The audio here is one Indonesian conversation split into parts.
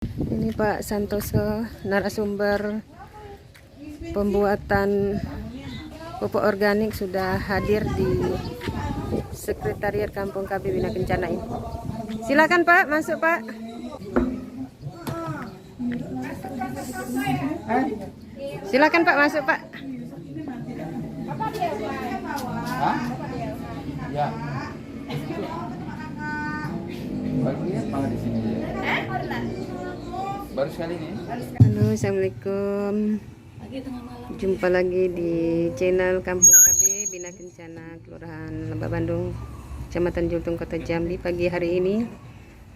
Ini Pak Santoso, narasumber pembuatan pupuk organik, sudah hadir di Sekretariat Kampung KB Bina Kencana ini. Silakan Pak, masuk Pak. Silakan Pak, masuk Pak. Ya. Bagian malah di sini ya. Baru sekali ini. Halo, assalamualaikum. Jumpa lagi di channel Kampung KB Bina Kencana, Kelurahan Lebak Bandung, Kecamatan Jultung, Kota Jambi. Pagi hari ini,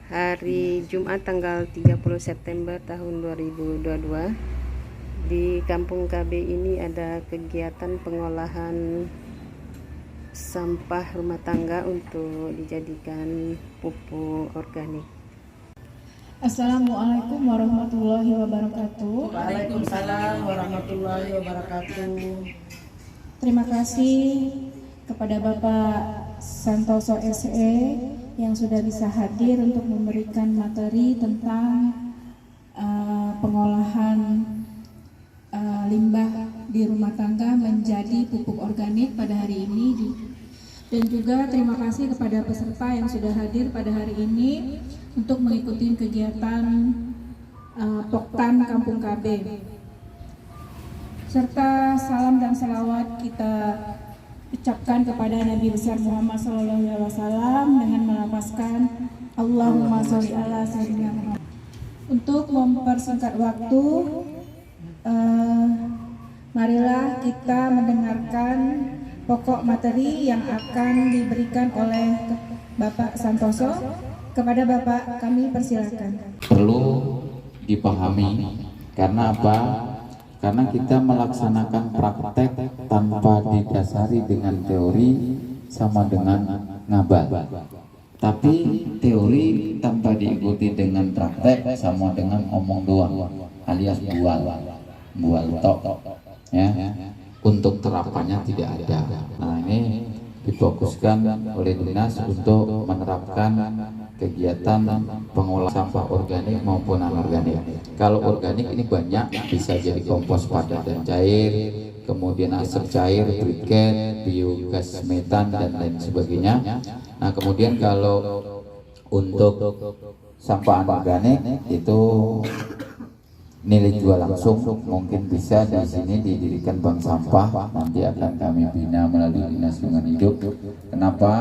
hari Jumat tanggal 30 September tahun 2022, di Kampung KB ini ada kegiatan pengolahan sampah rumah tangga untuk dijadikan pupuk organik. Assalamualaikum warahmatullahi wabarakatuh. Waalaikumsalam warahmatullahi wabarakatuh. Terima kasih kepada Bapak Santoso SE yang sudah bisa hadir untuk memberikan materi tentang pengolahan limbah di rumah tangga menjadi pupuk organik pada hari ini. Dan juga terima kasih kepada peserta yang sudah hadir pada hari ini untuk mengikuti kegiatan Poktan Kampung KB. Serta salam dan salawat kita ucapkan kepada Nabi besar Muhammad SAW dengan melafazkan Allahumma sholli ala sayyidina Muhammad. Untuk mempersingkat waktu, marilah kita mendengarkan pokok materi yang akan diberikan oleh Bapak Santoso. Kepada Bapak kami persilakan. Perlu dipahami karena apa? Karena kita melaksanakan praktek tanpa didasari dengan teori sama dengan ngabal. Tapi teori tanpa diikuti dengan praktek sama dengan omong doang, alias bual tok, ya. Untuk terapannya tidak ada. Nah, ini difokuskan oleh dinas untuk menerapkan kegiatan pengolahan sampah organik maupun anorganik. Kalau organik ini banyak, bisa jadi kompos padat dan cair, kemudian asap cair, briket, biogas metan dan lain sebagainya. Nah, kemudian kalau untuk sampah anorganik itu nilai jual langsung, mungkin bisa di sini didirikan bank sampah, nanti akan kami bina melalui Dinas Lingkungan Hidup. Kenapa?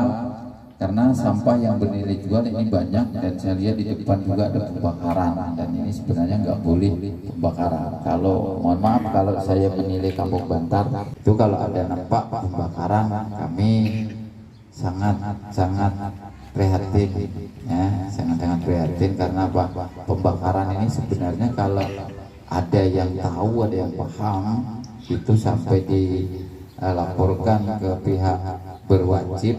Karena sampah yang bernilai jual ini banyak, dan saya lihat di depan juga ada pembakaran, dan ini sebenarnya nggak boleh pembakaran. Kalau mohon maaf kalau saya menilai Kampung Bantar itu kalau ada nampak pembakaran, kami sangat prihatin, ya, sangat prihatin. Karena apa? Pembakaran ini sebenarnya kalau ada yang tahu, ada yang paham, itu sampai dilaporkan ke pihak berwajib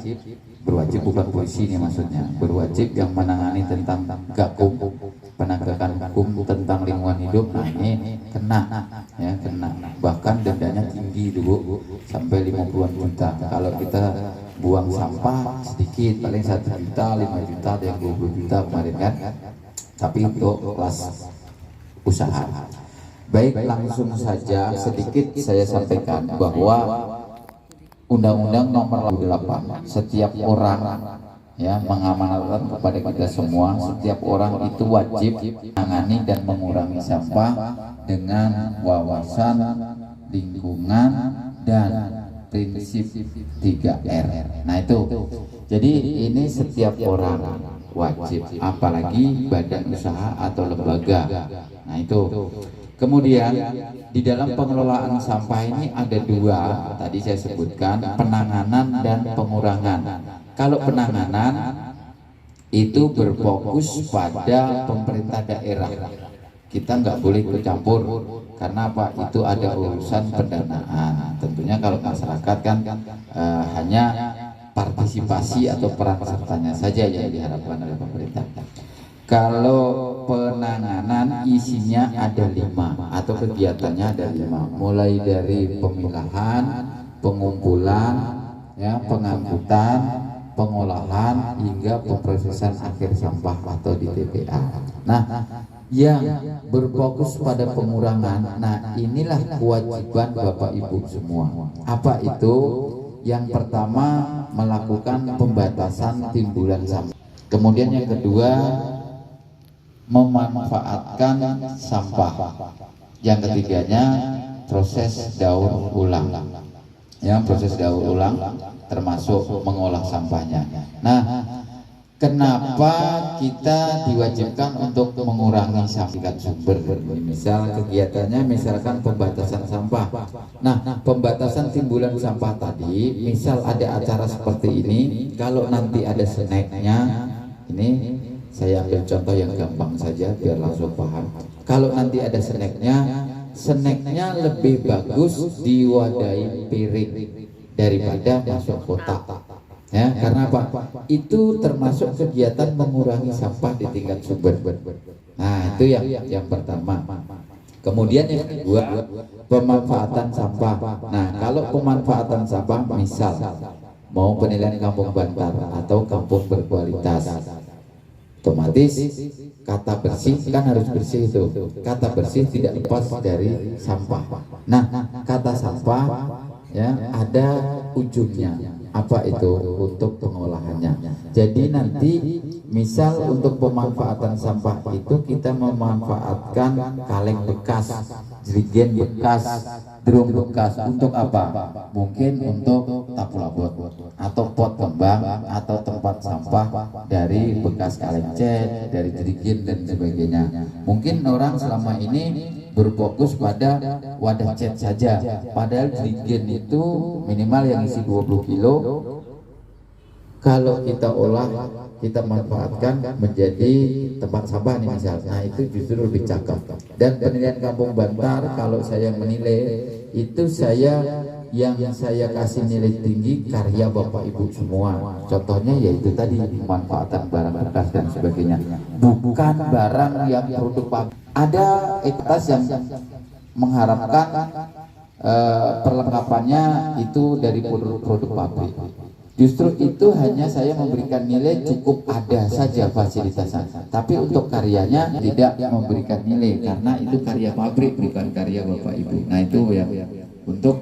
bukan polisi ini maksudnya, berwajib yang menangani tentang gakum, penegakan hukum tentang lingkungan hidup. Nah, ini kena, ya, kena, bahkan dendanya tinggi dulu sampai 50-an juta. Kalau kita buang sampah sedikit, paling 1 juta, 5 juta, ada yang 20 juta kemarin kan. Tapi untuk kelas usaha. Baik, langsung saja sedikit saya sampaikan bahwa Undang-Undang Nomor 8, setiap orang, ya, mengamanatkan kepada kita semua, setiap orang itu wajib menangani dan mengurangi sampah dengan wawasan lingkungan dan prinsip 3R. Nah, itu. Jadi ini setiap orang wajib, apalagi badan usaha atau lembaga. Nah, itu. Kemudian di dalam pengelolaan sampah ini ada dua, tadi saya sebutkan, penanganan dan pengurangan. Kalau penanganan itu berfokus pada pemerintah daerah, kita nggak boleh ikut campur. Karena apa? Itu ada urusan pendanaan. Tentunya kalau masyarakat kan hanya partisipasi atau peran sertanya saja yang diharapkan oleh pemerintah. Kalau penanganan isinya ada 5, atau kegiatannya ada 5, mulai dari pemilahan, pengumpulan, ya, pengangkutan, pengolahan hingga pemrosesan akhir sampah atau di TPA. Nah, yang berfokus pada pengurangan. Nah, inilah kewajiban Bapak Ibu semua. Apa itu? Yang pertama, melakukan pembatasan timbulan sampah. Kemudian yang kedua, memanfaatkan sampah. Yang ketiganya, proses daur ulang. Ya, proses daur ulang termasuk mengolah sampahnya. Nah, kenapa kita diwajibkan untuk mengurangi sampah sumber? Misal kegiatannya misalkan pembatasan sampah. Nah, pembatasan timbulan sampah tadi, misal ada acara seperti ini, kalau nanti ada snacknya, ini saya ambil contoh yang gampang saja biar langsung paham. Kalau nanti ada snacknya lebih bagus diwadahi piring daripada masuk kotak. Ya, karena apa? Itu termasuk kegiatan mengurangi sampah di tingkat sumber. Nah, itu yang pertama. Kemudian yang kedua, pemanfaatan sampah. Nah, kalau pemanfaatan sampah misal mau penilaian kampung Bantar atau kampung berkualitas, otomatis kata bersih kan harus bersih itu. Kata bersih tidak lepas dari sampah. Nah, kata sampah ya ada ujungnya. Apa itu? Untuk pengolahannya. Jadi nanti misal untuk pemanfaatan sampah itu kita memanfaatkan kaleng bekas, jerigen bekas, drum bekas. Untuk apa? Mungkin untuk tapulabot atau pot kembang atau tempat sampah dari bekas kaleng cat, dari jerigen dan sebagainya. Mungkin orang selama ini berfokus pada wadah cat saja, padahal jerigen itu minimal yang isi 20 kilo. Kalau kita olah, kita manfaatkan menjadi tempat sampah nih misal, nah itu justru lebih cakep. Dan penilaian kampung Bantar, kalau saya menilai itu yang saya kasih nilai tinggi karya Bapak Ibu semua. Contohnya yaitu tadi pemanfaatan barang bekas dan sebagainya, bukan barang yang produk pabrik. Ada entitas yang mengharapkan perlengkapannya itu dari produk pabrik. Justru itu hanya saya memberikan nilai cukup ada saja fasilitasnya, tapi untuk karyanya tidak memberikan nilai karena itu karya pabrik bukan karya Bapak Ibu. Nah itu ya untuk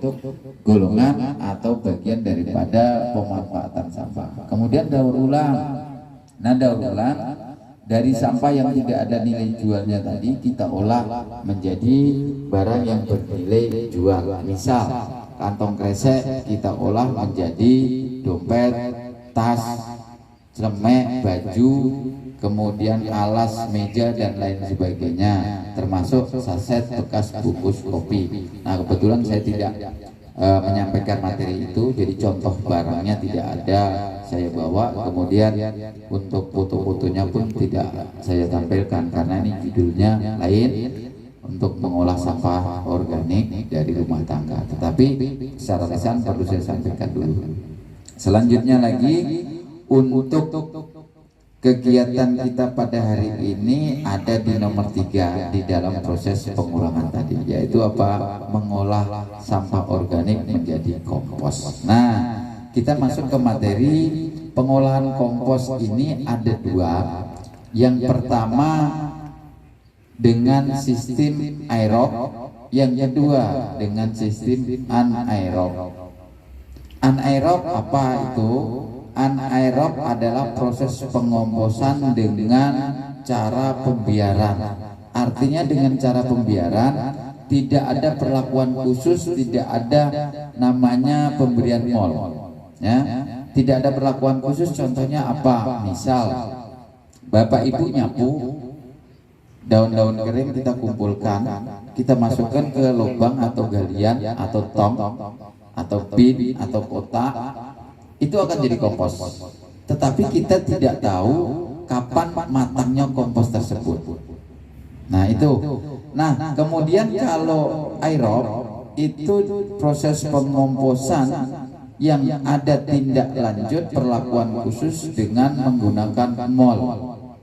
golongan atau bagian daripada pemanfaatan sampah. Kemudian daur ulang. Nah, daur ulang dari sampah yang tidak ada nilai jualnya tadi kita olah menjadi barang yang bernilai jual. Misal kantong kresek kita olah menjadi dompet, tas, celemek, baju, kemudian alas, meja dan lain sebagainya, termasuk saset bekas bungkus kopi. Nah, kebetulan saya tidak menyampaikan materi itu, jadi contoh barangnya tidak ada saya bawa. Kemudian untuk foto-fotonya pun tidak saya tampilkan karena ini judulnya lain, untuk mengolah sampah organik dari rumah tangga. Tetapi secara lisan perlu saya sampaikan dulu. Selanjutnya lagi, untuk kegiatan kita pada hari ini ada di nomor 3 di dalam proses pengurangan tadi, yaitu apa? Mengolah sampah organik menjadi kompos. Nah, kita masuk ke materi pengolahan kompos ini ada 2. Yang pertama dengan sistem aerob, yang kedua dengan sistem anaerob. Anaerob apa itu? Anaerob adalah proses pengomposan dengan cara pembiaran. Artinya dengan cara pembiaran tidak ada perlakuan khusus, tidak ada namanya pemberian mol. Ya, tidak ada perlakuan khusus. Contohnya apa? Misal Bapak Ibu nyapu, daun-daun kering kita kumpulkan, kita masukkan ke lubang atau galian atau tong atau bin atau kotak, itu akan jadi kompos. Tetapi kita tidak tahu kapan matangnya kompos tersebut. Nah itu. Nah kemudian kalau aerob itu proses pengomposan yang ada tindak lanjut perlakuan khusus dengan menggunakan mol.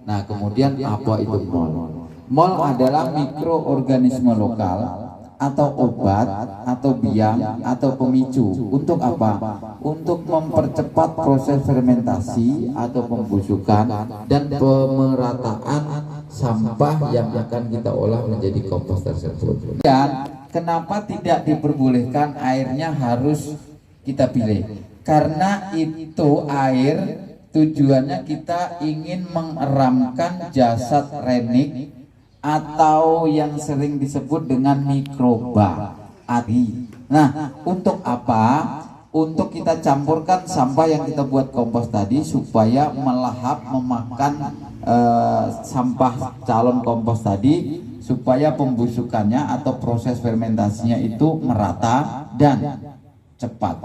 Nah kemudian apa itu mol? Mol adalah mikroorganisme lokal atau obat atau biang atau pemicu. Untuk apa? Untuk mempercepat proses fermentasi atau pembusukan dan pemerataan sampah yang akan kita olah menjadi kompos tersebut. Dan kenapa tidak diperbolehkan airnya harus kita pilih? Karena itu air tujuannya kita ingin mengeramkan jasad renik atau yang sering disebut dengan mikroba adi. Nah, untuk apa? Untuk kita campurkan sampah yang kita buat kompos tadi supaya melahap memakan sampah calon kompos tadi, supaya pembusukannya atau proses fermentasinya itu merata dan cepat.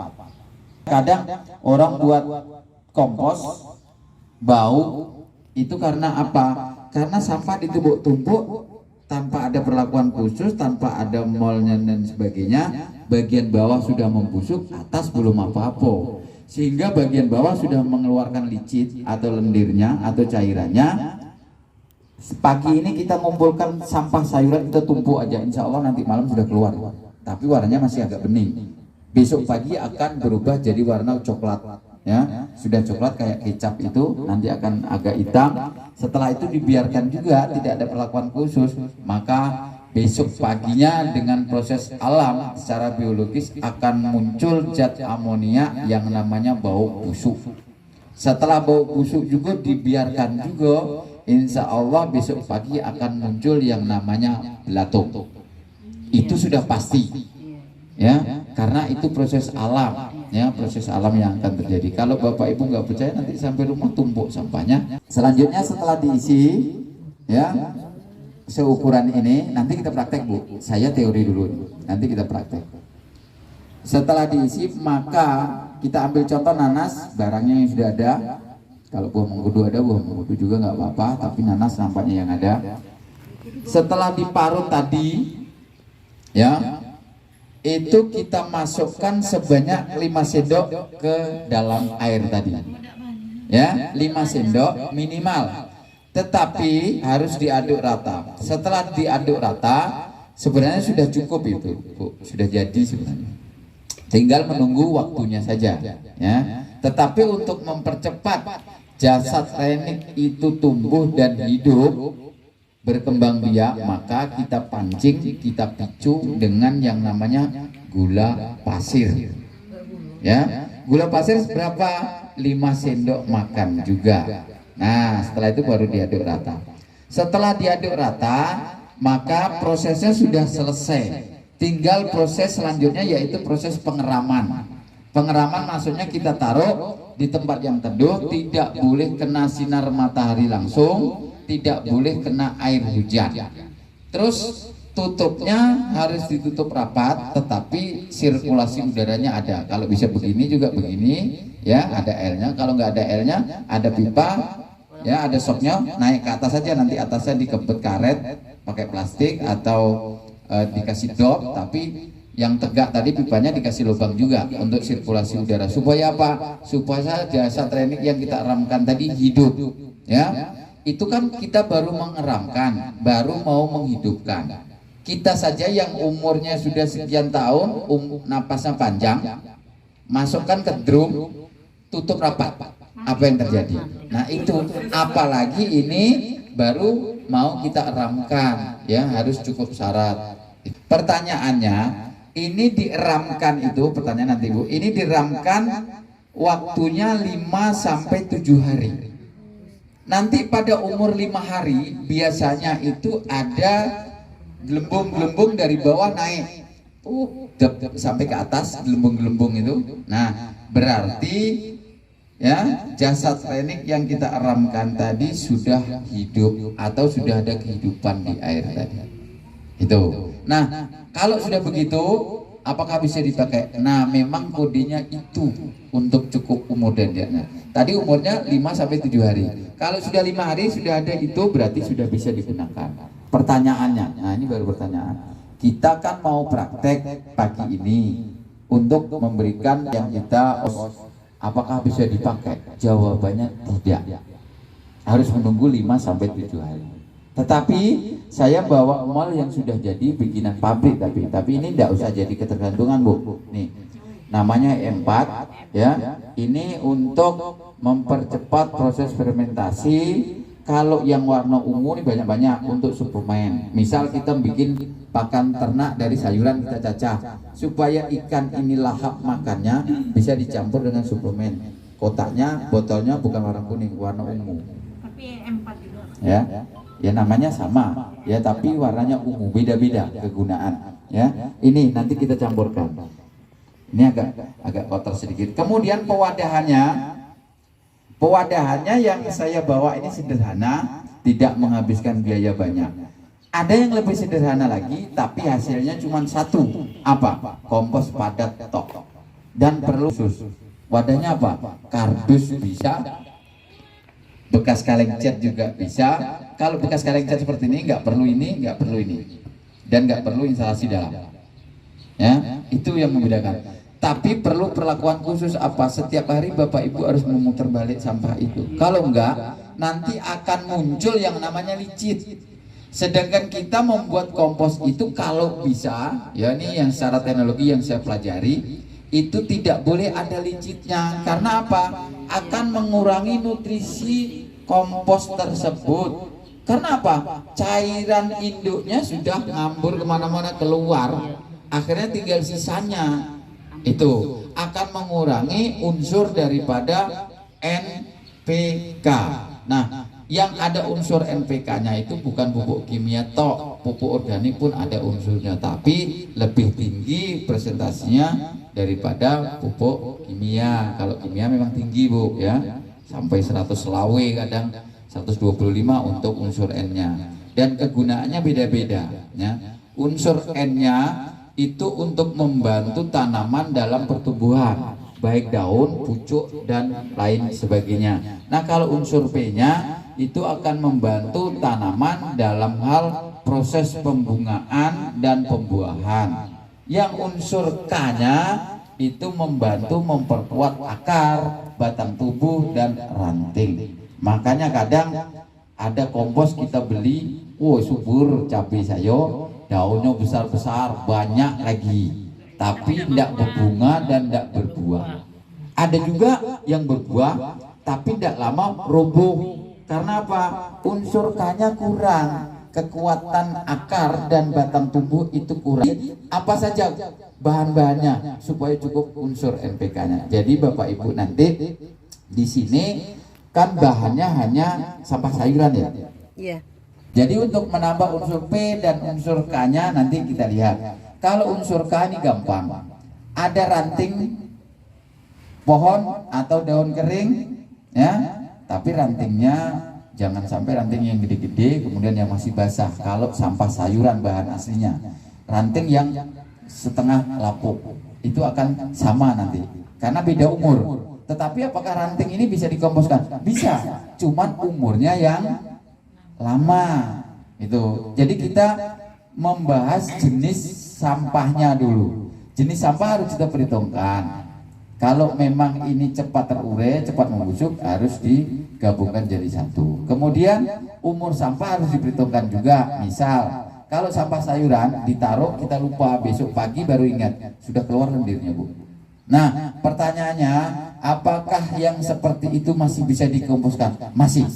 Kadang orang buat kompos bau itu karena apa? Karena sampah ditumpuk-tumpuk tanpa ada perlakuan khusus, tanpa ada molnya dan sebagainya. Bagian bawah sudah membusuk, atas belum apa-apa, sehingga bagian bawah sudah mengeluarkan licit atau lendirnya atau cairannya. Pagi ini kita ngumpulkan sampah sayuran, kita tumpuk aja, insya Allah nanti malam sudah keluar, tapi warnanya masih agak bening. Besok pagi akan berubah jadi warna coklat, ya sudah coklat kayak kecap itu, nanti akan agak hitam. Setelah itu dibiarkan juga, tidak ada perlakuan khusus, maka besok paginya dengan proses alam secara biologis akan muncul zat amonia yang namanya bau busuk. Setelah bau busuk juga dibiarkan juga, insya Allah besok pagi akan muncul yang namanya belatung. Itu sudah pasti, ya, karena itu proses alam, ya, proses alam yang akan terjadi. Kalau Bapak Ibu nggak percaya, nanti sampai rumah tumpuk sampahnya. Selanjutnya setelah diisi, ya, seukuran ini, nanti kita praktek Bu, saya teori dulu, nanti kita praktek. Setelah diisi, maka kita ambil contoh nanas, barangnya yang sudah ada. Kalau buah mengkudu ada, buah mengkudu juga nggak apa-apa, tapi nanas nampaknya yang ada. Setelah diparut tadi, ya, itu kita masukkan sebanyak 5 sendok ke dalam air tadi, ya, 5 sendok minimal. Tetapi harus diaduk rata. Setelah diaduk rata, sebenarnya sudah cukup itu, Bu. Sudah jadi sebenarnya. Tinggal menunggu waktunya saja, ya. Tetapi untuk mempercepat jasad renik itu tumbuh dan hidup, berkembang biak, maka kita pancing, kita picu dengan yang namanya gula pasir. Ya, gula pasir berapa? 5 sendok makan juga. Nah, setelah itu baru diaduk rata. Setelah diaduk rata, maka prosesnya sudah selesai. Tinggal proses selanjutnya yaitu proses pengeraman. Pengeraman maksudnya kita taruh di tempat yang teduh, tidak boleh kena sinar matahari langsung, tidak boleh kena air hujan. Terus tutupnya harus ditutup rapat, tetapi sirkulasi udaranya ada. Kalau bisa begini juga begini, ya, ada airnya. Kalau nggak ada airnya, ada pipa, ya, ada soknya, naik ke atas saja, nanti atasnya dikebet karet pakai plastik atau dikasih dop, tapi yang tegak tadi pipanya dikasih lubang juga untuk sirkulasi udara. Supaya apa? Supaya jasad renik yang kita eramkan tadi hidup, ya. Itu kan kita baru mengeramkan, baru mau menghidupkan. Kita saja yang umurnya sudah sekian tahun, napasnya panjang, masukkan ke drum, tutup rapat, apa yang terjadi? Nah itu, apalagi ini baru mau kita eramkan, ya, harus cukup syarat. Pertanyaannya, ini dieramkan itu, pertanyaan nanti Bu, ini diramkan waktunya 5 sampai 7 hari. Nanti pada umur 5 hari biasanya itu ada gelembung-gelembung dari bawah naik sampai ke atas, gelembung-gelembung itu. Nah, berarti ya jasad renik yang kita eramkan tadi sudah hidup atau sudah ada kehidupan di air tadi. Itu. Nah, kalau sudah begitu, apakah bisa dipakai? Nah, memang kodenya itu untuk cukup umur dan dia. Tadi umurnya 5 sampai 7 hari. Kalau sudah 5 hari sudah ada itu, berarti sudah bisa digunakan. Pertanyaannya, nah ini baru pertanyaan. Kita kan mau praktek pagi ini untuk memberikan yang kita, apakah bisa dipakai? Jawabannya tidak. Harus menunggu 5 sampai 7 hari. Tetapi saya bawa mal yang sudah jadi bikinan pabrik, tapi ini tidak usah jadi ketergantungan Bu. Nih, namanya E4, ya. Ini untuk mempercepat proses fermentasi Kalau yang warna ungu ini banyak-banyak untuk suplemen. Misal kita bikin pakan ternak dari sayuran kita cacah, supaya ikan ini lahap makannya, bisa dicampur dengan suplemen. Kotaknya, botolnya bukan warna kuning, warna ungu. Tapi M4 juga. Ya namanya sama, ya tapi warnanya ungu, beda-beda kegunaan. Ya, ini nanti kita campurkan. Ini agak kotor sedikit. Kemudian Pewadahannya yang saya bawa ini sederhana, tidak menghabiskan biaya banyak. Ada yang lebih sederhana lagi, tapi hasilnya cuma satu. Apa? Kompos padat tok. Dan perlu khusus. Wadahnya apa? Kardus bisa, bekas kaleng cat juga bisa. Kalau bekas kaleng cat seperti ini, nggak perlu ini, nggak perlu ini, dan nggak perlu instalasi dalam. Ya, itu yang membedakan. Tapi perlu perlakuan khusus apa? Setiap hari Bapak Ibu harus memutar balik sampah itu. Kalau enggak, nanti akan muncul yang namanya licit. Sedangkan kita membuat kompos itu kalau bisa, ya ini yang secara teknologi yang saya pelajari, itu tidak boleh ada licitnya. Karena apa? Akan mengurangi nutrisi kompos tersebut. Karena apa? Cairan induknya sudah ngambur kemana-mana keluar. Akhirnya tinggal sisanya. Itu akan mengurangi unsur daripada NPK. Nah, yang ada unsur NPK-nya itu bukan pupuk kimia tok, pupuk organik pun ada unsurnya, tapi lebih tinggi presentasinya daripada pupuk kimia. Kalau kimia memang tinggi, Bu, ya, sampai 100 lawe, kadang 125 untuk unsur N-nya. Dan kegunaannya beda-beda, ya. Unsur N-nya itu untuk membantu tanaman dalam pertumbuhan, baik daun, pucuk, dan lain sebagainya. Nah, kalau unsur P-nya itu akan membantu tanaman dalam hal proses pembungaan dan pembuahan. Yang unsur K-nya itu membantu memperkuat akar, batang tubuh, dan ranting. Makanya kadang ada kompos kita beli, subur cabai sayo, daunnya besar-besar, banyak lagi, tapi tidak berbunga dan tidak berbuah. Ada juga yang berbuah, tapi tidak lama roboh. Karena apa? Unsur K-nya kurang, kekuatan akar dan batang tubuh itu kurang. Apa saja bahan-bahannya supaya cukup unsur NPK-nya. Jadi Bapak Ibu nanti di sini kan bahannya hanya sampah sayuran, ya. Iya. Jadi untuk menambah unsur P dan unsur K-nya nanti kita lihat. Kalau unsur K ini gampang. Ada ranting pohon atau daun kering, ya. Tapi rantingnya jangan sampai ranting yang gede-gede kemudian yang masih basah. Kalau sampah sayuran bahan aslinya, ranting yang setengah lapuk itu akan sama nanti. Karena beda umur. Tetapi apakah ranting ini bisa dikomposkan? Bisa. Cuman umurnya yang lama itu. Jadi kita membahas jenis sampahnya dulu. Jenis sampah harus kita perhitungkan. Kalau memang ini cepat terurai, cepat membusuk, harus digabungkan jadi satu. Kemudian umur sampah harus diperhitungkan juga. Misal kalau sampah sayuran ditaruh, kita lupa, besok pagi baru ingat sudah keluar lendirnya, Bu. Nah, pertanyaannya, apakah yang seperti itu masih bisa dikomposkan? Masih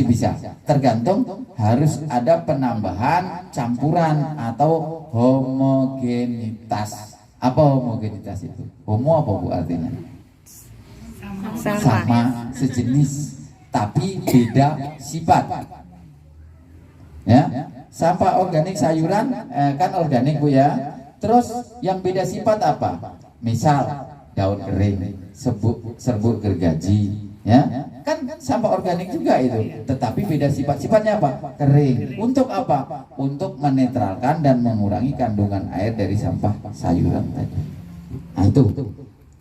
bisa, tergantung harus ada penambahan campuran atau homogenitas. Apa homogenitas itu? Homo apa, Bu, artinya? Sama, sejenis, tapi beda sifat. Ya, sampah organik sayuran kan organik, Bu, ya. Terus yang beda sifat apa? Misal daun kering, serbuk gergaji, ya kan sampah organik juga itu, tetapi beda sifat. Sifatnya apa? Kering. Untuk apa? Untuk menetralkan dan mengurangi kandungan air dari sampah sayuran tadi. Nah itu,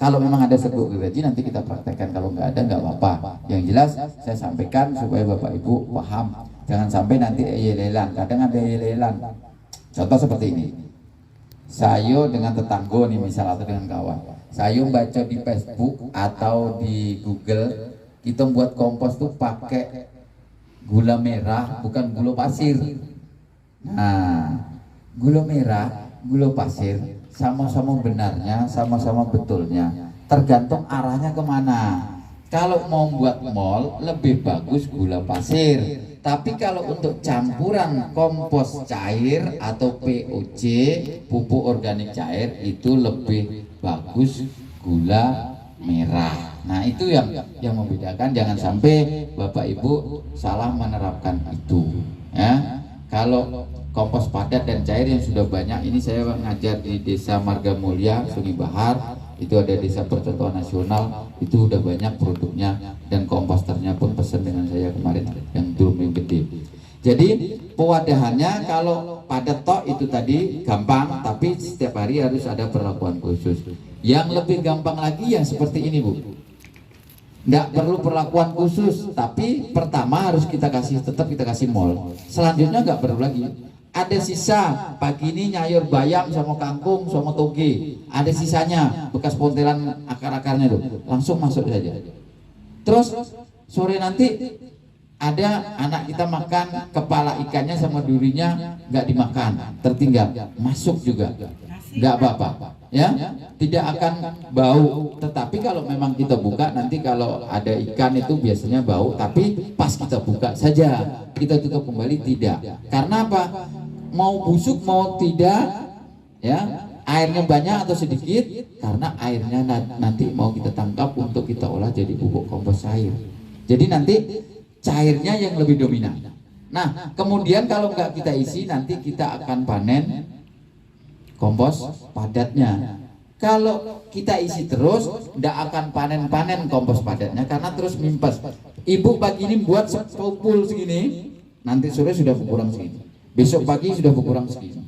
kalau memang ada serbuk gergaji nanti kita praktekkan, kalau nggak ada nggak apa-apa. Yang jelas saya sampaikan supaya Bapak Ibu paham, jangan sampai nanti eyelelan. Kadang ada eyelelan. Contoh seperti ini, saya dengan tetangga nih misal, atau dengan kawan, saya baca di Facebook atau di Google, kita buat kompos tuh pakai gula merah, bukan gula pasir. Nah, gula merah, gula pasir, sama-sama benarnya, sama-sama betulnya, tergantung arahnya kemana. Kalau mau buat mol lebih bagus gula pasir. Tapi kalau untuk campuran kompos cair atau POC, pupuk organik cair, itu lebih bagus gula merah. Nah, itu yang membedakan. Jangan sampai Bapak Ibu salah menerapkan itu, ya. Kalau kompos padat dan cair yang sudah banyak, ini saya ngajar di Desa Marga Mulia, Sungai Bahar, itu ada Desa Percontohan Nasional, itu udah banyak produknya, dan komposternya pun pesan dengan saya kemarin yang drum yang gede. Jadi pewadahannya kalau padat tok itu tadi gampang, tapi setiap hari harus ada perlakuan khusus. Yang lebih gampang lagi yang seperti ini, Bu. Nggak perlu perlakuan khusus, tapi pertama harus tetap kita kasih mol. Selanjutnya nggak perlu lagi. Ada sisa pagi ini nyayur bayam sama kangkung sama toge, ada sisanya bekas pontelan akar-akarnya tuh, langsung masuk saja. Terus sore nanti ada anak kita makan kepala ikannya sama durinya nggak dimakan, tertinggal, masuk juga, nggak apa-apa, ya, tidak akan bau. Tetapi kalau memang kita buka nanti, kalau ada ikan itu biasanya bau, tapi pas kita buka saja, kita tutup kembali tidak. Karena apa? Mau busuk mau tidak, ya, airnya banyak atau sedikit, karena airnya nanti mau kita tangkap untuk kita olah jadi pupuk kompos cair. Jadi nanti cairnya yang lebih dominan. Nah, kemudian kalau nggak kita isi, nanti kita akan panen kompos padatnya. Kalau kita isi terus, nggak akan panen kompos padatnya karena terus mimpes. Ibu pagi ini buat sepupul segini, nanti sore sudah berkurang segini, besok pagi sudah berkurang segini.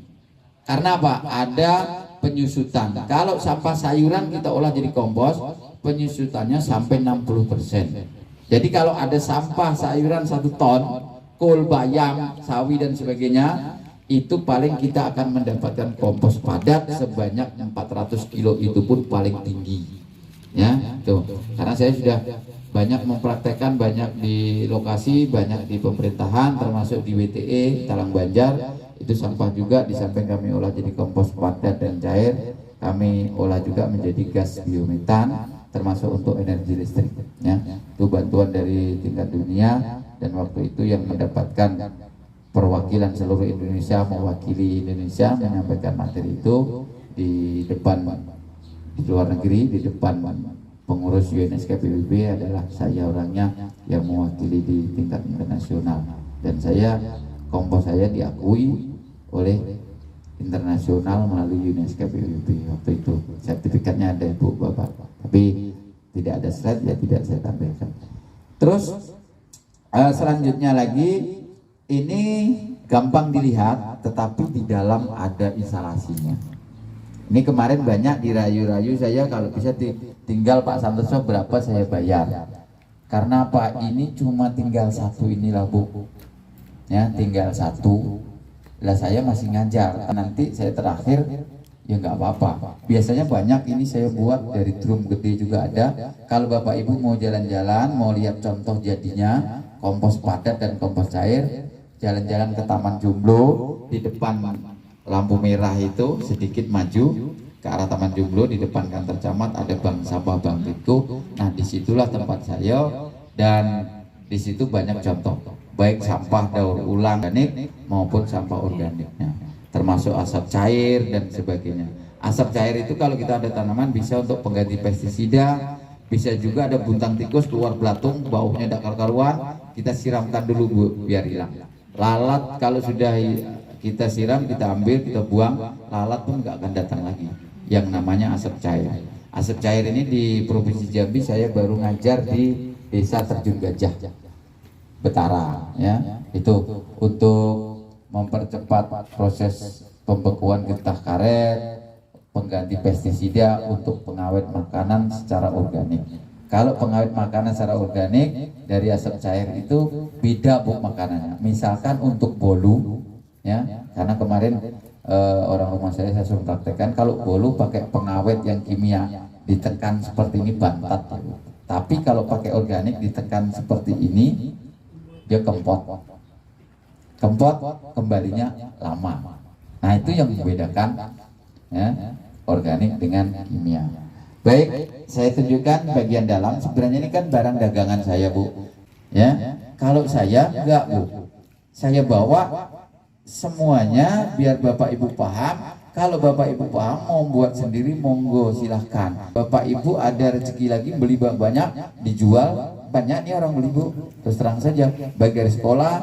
Karena apa? Ada penyusutan. Kalau sampah sayuran kita olah jadi kompos, penyusutannya sampai 60%. Jadi kalau ada sampah sayuran 1 ton, kol, bayam, sawi dan sebagainya, itu paling kita akan mendapatkan kompos padat sebanyak 400 kilo, itu pun paling tinggi, ya tuh. Karena saya sudah banyak mempraktekkan, banyak di lokasi, banyak di pemerintahan, termasuk di WTE Talang Banjar, itu sampah juga di samping kami olah jadi kompos padat dan cair, kami olah juga menjadi gas biometan, termasuk untuk energi listrik, ya. Itu bantuan dari tingkat dunia, dan waktu itu yang mendapatkan perwakilan seluruh Indonesia, mewakili Indonesia menyampaikan materi itu di depan, di luar negeri, di depan pengurus UNSK PBB adalah saya orangnya yang mewakili di tingkat internasional, dan kompos saya diakui oleh internasional melalui UNSK PBB. Waktu itu sertifikatnya ada, Ibu Bapak, tapi tidak ada slide, ya tidak saya tampilkan. Terus selanjutnya lagi, ini gampang dilihat, tetapi di dalam ada instalasinya. Ini kemarin banyak dirayu-rayu saya, kalau bisa tinggal Pak Santoso berapa saya bayar. Karena apa? Ini cuma tinggal 1 inilah, Bu, ya, tinggal 1. Lah saya masih ngajar, nanti saya terakhir ya nggak apa-apa. Biasanya banyak ini saya buat dari drum gede juga ada. Kalau Bapak Ibu mau jalan-jalan, mau lihat contoh jadinya kompos padat dan kompos cair, jalan-jalan ke Taman Jomblo, di depan lampu merah itu sedikit maju ke arah Taman Jomblo, di depan kantor camat ada bank sampah Bank Riko. Nah, disitulah tempat saya, dan di situ banyak contoh, baik sampah daur ulang organik maupun sampah organiknya, termasuk asap cair dan sebagainya. Asap cair itu kalau kita ada tanaman bisa untuk pengganti pestisida, bisa juga ada buntang tikus keluar belatung, baunya tidak karu-karuan, kita siramkan dulu, Bu, biar hilang. Lalat kalau sudah kita siram, kita ambil, kita buang, lalat pun nggak akan datang lagi. Yang namanya asap cair. Asap cair ini di Provinsi Jambi saya baru ngajar di Desa Terjun Gajah Betara, ya, itu untuk mempercepat proses pembekuan getah karet, pengganti pestisida untuk pengawet makanan secara organik. Kalau pengawet makanan secara organik dari asap cair itu beda, Bu, makanannya. Misalkan untuk bolu, ya, karena kemarin orang rumah saya suruh praktekkan, kalau bolu pakai pengawet yang kimia ditekan seperti ini bantat, tapi kalau pakai organik ditekan seperti ini dia kempot kembalinya lama. Nah, itu yang membedakan, ya, organik dengan kimia. Baik, saya tunjukkan bagian dalam. Sebenarnya ini kan barang dagangan saya, Bu. Ya, kalau saya enggak, Bu. Saya bawa semuanya biar Bapak Ibu paham. Kalau Bapak Ibu paham mau buat sendiri, monggo silahkan. Bapak Ibu ada rezeki lagi beli banyak, dijual banyak nih orang beli, Bu. Terus terang saja, baik dari sekolah,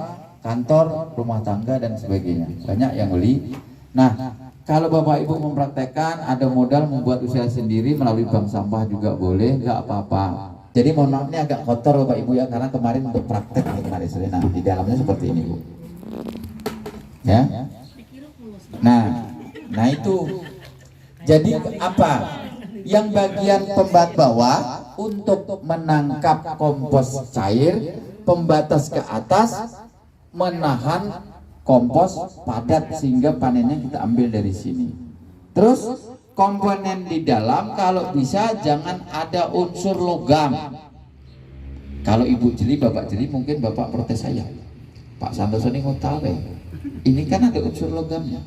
kantor, rumah tangga dan sebagainya, banyak yang beli. Nah, kalau Bapak Ibu mempraktekkan, ada modal membuat usaha sendiri melalui bank sampah juga boleh, nggak apa-apa. Jadi mohon maaf ini agak kotor Bapak Ibu ya, karena kemarin untuk praktek kemarin sore. Nah, di dalamnya seperti ini, Bu. Ya. Nah itu. Jadi apa? Yang bagian pembat bawah untuk menangkap kompos cair, pembatas ke atas menahan kompos padat sehingga panennya kita ambil dari sini. Terus komponen di dalam kalau bisa jangan ada unsur logam. Kalau ibu jeli, bapak jeli mungkin bapak protes saya. Pak Santoso ini ngutale. Ini kan ada unsur logamnya.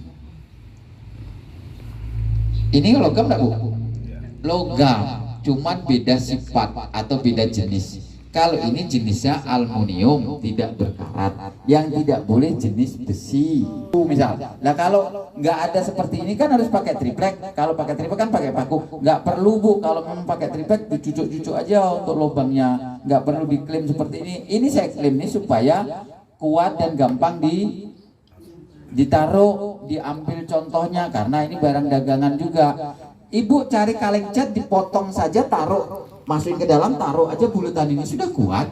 Ini logam enggak, Bu? Logam, cuman beda sifat atau beda jenis. Kalau ini jenisnya aluminium, tidak berkarat. Yang tidak boleh jenis besi. Misal, nah kalau nggak ada seperti ini kan harus pakai triplek. Kalau pakai triplek kan pakai paku. Nggak perlu, Bu. Kalau memang pakai triplek dicucuk-cucuk aja untuk lubangnya. Nggak perlu diklaim seperti ini. Ini saya klaim ini supaya kuat dan gampang ditaruh, diambil contohnya karena ini barang dagangan juga. Ibu cari kaleng cat, dipotong saja, taruh, masukin ke dalam, taruh aja bulatan ini sudah kuat.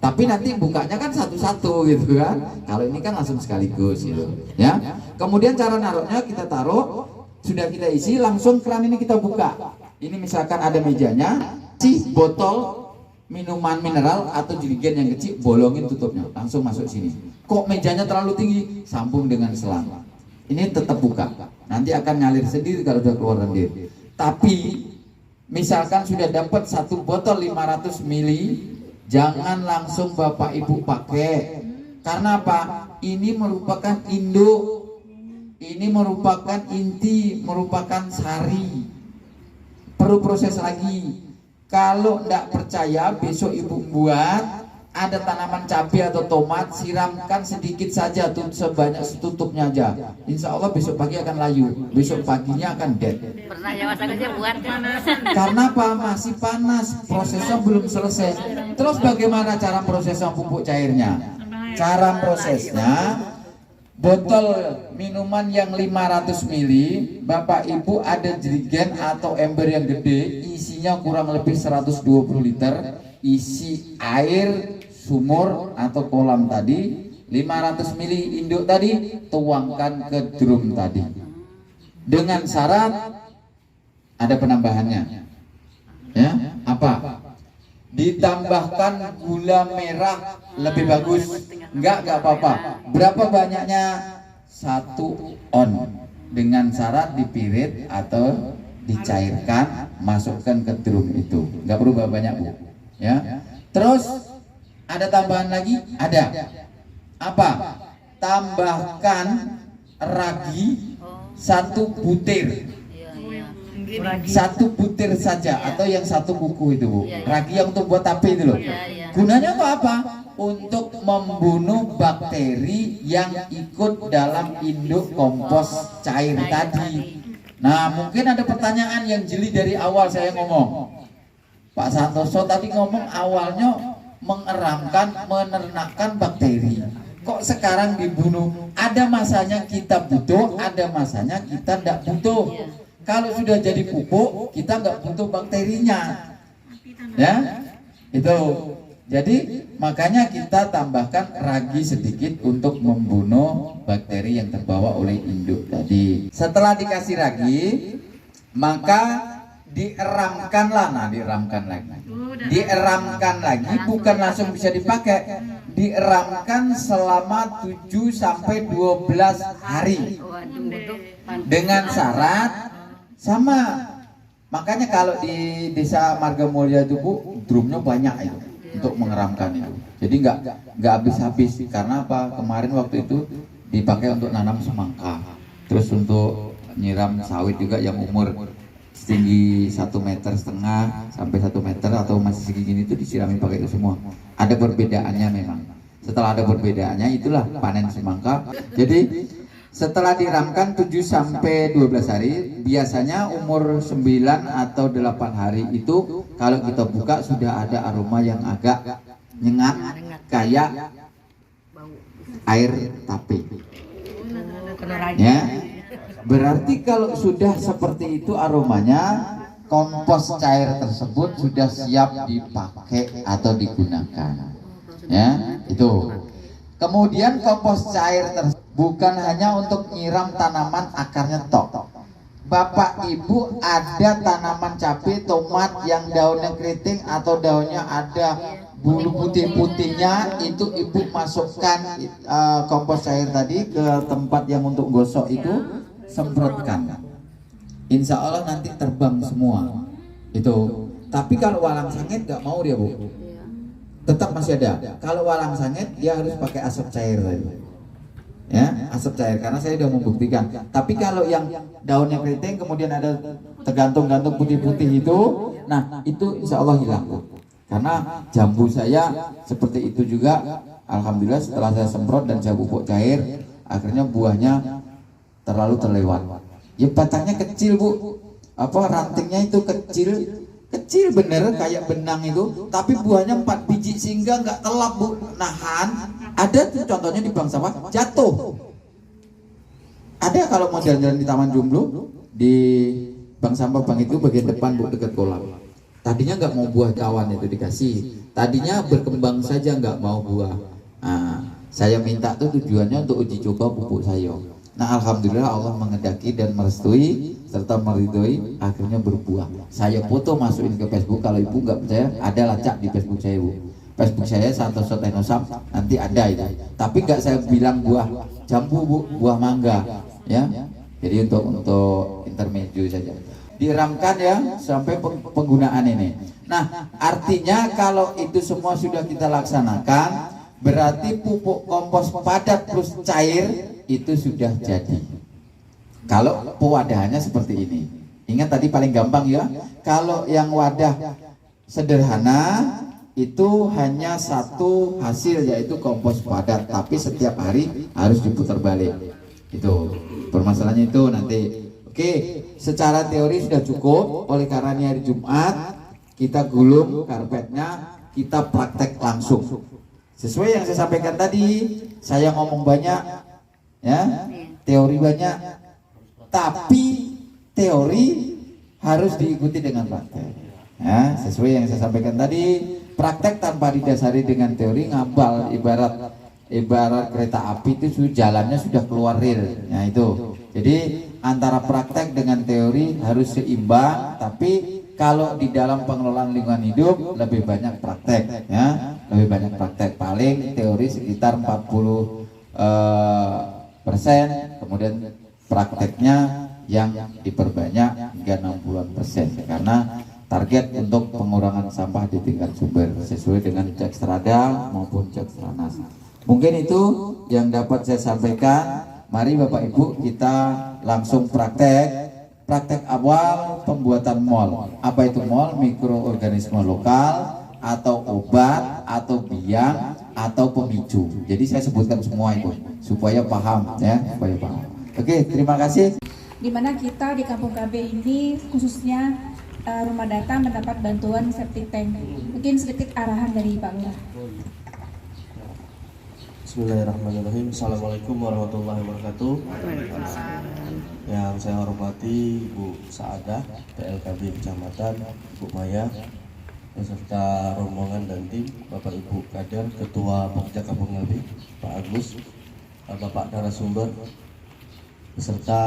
Tapi nanti bukanya kan satu-satu gitu kan. Kalau ini kan langsung sekaligus gitu. Ya. Kemudian cara naruhnya kita taruh, sudah kita isi, langsung keran ini kita buka. Ini misalkan ada mejanya, si botol minuman mineral atau jerigen yang kecil, bolongin tutupnya, langsung masuk sini. Kok mejanya terlalu tinggi? Sambung dengan selang. Ini tetap buka. Nanti akan ngalir sendiri kalau sudah keluar sendiri. Tapi misalkan sudah dapat satu botol 500 ml, jangan langsung Bapak Ibu pakai. Karena apa? Ini merupakan induk, ini merupakan inti, merupakan sari. Perlu proses lagi. Kalau tidak percaya, besok Ibu buat, ada tanaman cabai atau tomat, siramkan sedikit saja, sebanyak setutupnya aja. Insya Allah besok pagi akan layu, besok paginya akan dead. Pernah ya Mas Agus ya buat Karena apa? Masih panas, prosesnya belum selesai. Terus bagaimana cara prosesnya pupuk cairnya? Cara prosesnya, botol minuman yang 500 ml, Bapak Ibu ada jerigen atau ember yang gede, isinya kurang lebih 120 liter, isi air sumur atau kolam tadi, 500 ml induk tadi, tuangkan ke drum tadi. Dengan syarat ada penambahannya. Ya, apa? Ditambahkan gula merah lebih bagus. Enggak apa-apa. Berapa banyaknya? 1 on. Dengan syarat dipirit atau dicairkan, masukkan ke drum itu. Enggak perlu banyak, Bu. Ya. Terus ada tambahan lagi? Ada. Apa? Tambahkan ragi 1 butir. 1 butir saja atau yang 1 kuku itu, Bu. Ragi yang untuk buat tape itu loh. Gunanya untuk apa? Untuk membunuh bakteri yang ikut dalam induk kompos cair tadi. Nah, mungkin ada pertanyaan yang jeli dari awal saya ngomong. Pak Santoso tadi ngomong awalnya mengeramkan, menernakkan bakteri. Kok sekarang dibunuh? Ada masanya kita butuh, ada masanya kita tidak butuh. Kalau sudah jadi pupuk, kita nggak butuh bakterinya, ya, itu. Jadi makanya kita tambahkan ragi sedikit untuk membunuh bakteri yang terbawa oleh induk tadi. Setelah dikasih ragi, maka dieramkanlah. Nah, dieramkan lagi, bukan langsung bisa dipakai. Dieramkan selama 7 sampai 12 hari. Dengan syarat sama. Makanya kalau di desa Marga Mulia itu, Bu, drumnya banyak itu untuk mengeramkan itu. Jadi nggak habis-habis. Karena apa? Kemarin waktu itu dipakai untuk nanam semangka, terus untuk nyiram sawit juga yang umur setinggi 1,5 meter sampai 1 meter atau masih segini itu disirami pakai itu semua. Ada perbedaannya memang. Setelah ada perbedaannya itulah panen semangka. Jadi setelah diramkan 7 sampai 12 hari, biasanya umur 9 atau 8 hari itu kalau kita buka sudah ada aroma yang agak nyengat kayak air tape. Ya. Berarti kalau sudah seperti itu aromanya, kompos cair tersebut sudah siap dipakai atau digunakan. Ya, itu. Kemudian kompos cair tersebut bukan hanya untuk nyiram tanaman akarnya tok. Bapak Ibu ada tanaman cabai, tomat yang daunnya keriting atau daunnya ada bulu putih-putihnya, itu Ibu masukkan kompos cair tadi ke tempat yang untuk gosok itu, semprotkan. Insya Allah nanti terbang semua itu. Tapi kalau walang sangit nggak mau dia, Bu, tetap masih ada. Kalau walang sangit dia harus pakai asap cair tadi. Ya, asap cair, karena saya sudah membuktikan. Tapi kalau yang daunnya keriting kemudian ada tergantung-gantung putih-putih itu, nah itu insya Allah hilang. Karena jambu saya seperti itu juga, alhamdulillah setelah saya semprot dan saya pupuk cair, akhirnya buahnya terlalu terlewat. Ya batangnya kecil, Bu, rantingnya itu kecil bener kayak benang itu, tapi buahnya 4 biji sehingga nggak telap, Bu, nahan. Ada tuh contohnya di Bank Sampah jatuh. Ada kalau mau jalan-jalan di Taman Jomblo di Bank Sampah Bank itu bagian depan, Bu, dekat kolam. Tadinya nggak mau buah cawan itu dikasih. Tadinya berkembang saja nggak mau buah. Nah, saya minta tuh tujuannya untuk uji coba pupuk sayur. Nah, alhamdulillah Allah mengendaki dan merestui serta meridhoi, akhirnya berbuah. Saya foto masukin ke Facebook, kalau Ibu nggak percaya ada lacak di Facebook saya, Bu. Facebook saya Santoso Tenosam, nanti ada itu. Tapi nggak saya bilang buah jambu, Bu, buah mangga, ya. Jadi untuk intermezzo saja. Diramkan ya sampai penggunaan ini. Nah, artinya kalau itu semua sudah kita laksanakan, berarti pupuk kompos padat plus cair itu sudah jadi. Kalau pewadahannya seperti ini. Ingat tadi paling gampang ya. Kalau yang wadah sederhana itu hanya satu hasil, yaitu kompos padat, tapi setiap hari harus diputar balik. Itu permasalahannya itu nanti. Oke, secara teori sudah cukup. Oleh karena ini hari Jumat, kita gulung karpetnya, kita praktek langsung. Sesuai yang saya sampaikan tadi, saya ngomong banyak, ya, teori banyak, tapi teori harus diikuti dengan praktek. Ya, sesuai yang saya sampaikan tadi, praktek tanpa didasari dengan teori ngabal, ibarat kereta api itu jalannya sudah keluar rel. Nah itu. Jadi antara praktek dengan teori harus seimbang, tapi kalau di dalam pengelolaan lingkungan hidup lebih banyak praktek, ya, lebih banyak praktek. Paling teori sekitar 40%, kemudian prakteknya yang diperbanyak hingga 60% karena target untuk pengurangan sampah di tingkat sumber sesuai dengan cek Strada maupun cek Stranas. Mungkin itu yang dapat saya sampaikan. Mari Bapak Ibu kita langsung praktek. Praktek awal pembuatan mol. Apa itu mol? Mikroorganisme lokal atau obat atau biang atau pemicu. Jadi saya sebutkan semua itu supaya paham, ya, supaya paham. Oke, terima kasih. Di mana kita di Kampung KB ini khususnya rumah data mendapat bantuan septic tank. Mungkin sedikit arahan dari Pak Lurah. Bismillahirrahmanirrahim. Assalamualaikum warahmatullahi wabarakatuh. Yang saya hormati Ibu Saadah, PLKB Kecamatan, Bu Maya, beserta rombongan dan tim, Bapak Ibu Kader, Ketua Pokja Kampung KB, Pak Agus, Bapak narasumber, beserta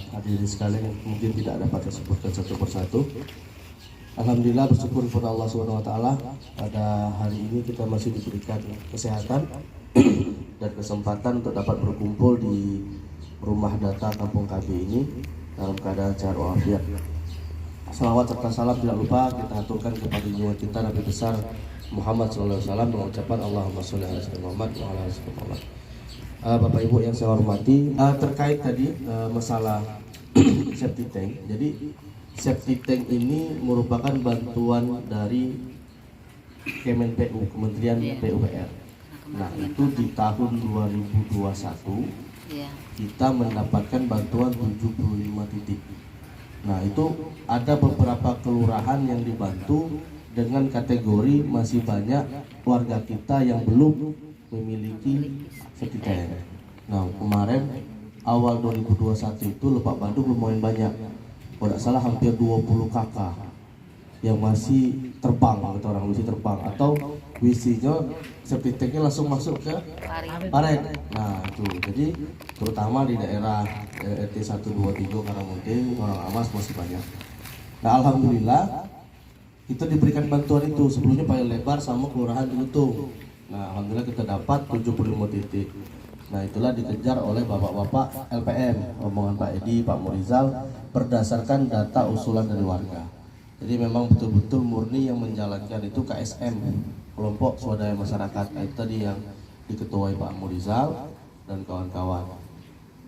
hadirin sekalian yang mungkin tidak dapat saya sebutkan satu persatu. Alhamdulillah, bersyukur kepada Allah SWT, pada hari ini kita masih diberikan kesehatan dan kesempatan untuk dapat berkumpul di rumah data Kampung KB ini dalam keadaan sehat walafiat. Salawat serta salam tidak lupa kita aturkan kepada junjungan kita Nabi besar Muhammad SAW dengan ucapan Allahumma sholli ala sayyidina Muhammad wa ala ali sayyidina Muhammad. Bapak Ibu yang saya hormati, terkait tadi masalah septic tank. Jadi septic tank ini merupakan bantuan dari Kemenpu, Kementerian PUPR. Nah, itu di tahun 2021 kita mendapatkan bantuan 75 titik. Nah, itu ada beberapa kelurahan yang dibantu dengan kategori masih banyak warga kita yang belum memiliki septic tank. Nah, kemarin awal 2021 itu Lebak Bandung lumayan banyak. Kalau tidak salah hampir 20 kakak yang masih terbang, atau orang masih terbang, atau WC-nya septic tanknya langsung masuk ke paret. Nah itu, jadi terutama di daerah RT 123 Karangmunting, orang Amas masih banyak. Nah alhamdulillah kita diberikan bantuan itu, sebelumnya paling lebar sama kelurahan Lutung. Nah alhamdulillah kita dapat 75 titik. Nah itulah dikejar oleh bapak-bapak LPM, omongan Pak Edi, Pak Murizal, berdasarkan data usulan dari warga. Jadi memang betul-betul murni yang menjalankan itu KSM, kelompok swadaya masyarakat. Nah, itu tadi yang diketuai Pak Murizal dan kawan-kawan.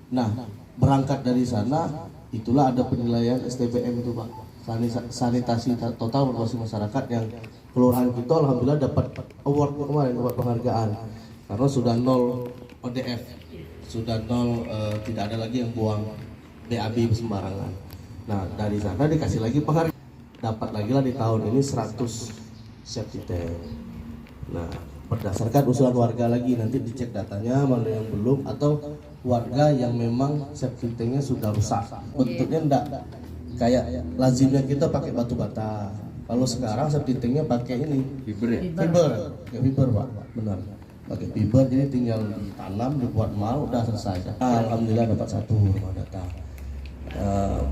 Nah berangkat dari sana, itulah ada penilaian STBM itu Pak, sanitasi total berbasis masyarakat, yang kelurahan kita alhamdulillah dapat award kemarin, dapat penghargaan karena sudah 0 ODF, sudah 0 tidak ada lagi yang buang BAB sembarangan. Nah dari sana dikasih lagi penghargaan, dapat lagi lah di tahun ini 100 septic tank. Nah berdasarkan usulan warga lagi, nanti dicek datanya mana yang belum, atau warga yang memang septic tanknya sudah rusak, bentuknya enggak kayak lazimnya kita pakai batu bata. Kalau sekarang septic tanknya pakai ini fiber Pak, benar, pakai fiber, jadi tinggal ditanam, dibuat mal, udah selesai. Alhamdulillah dapat 1 rumah data.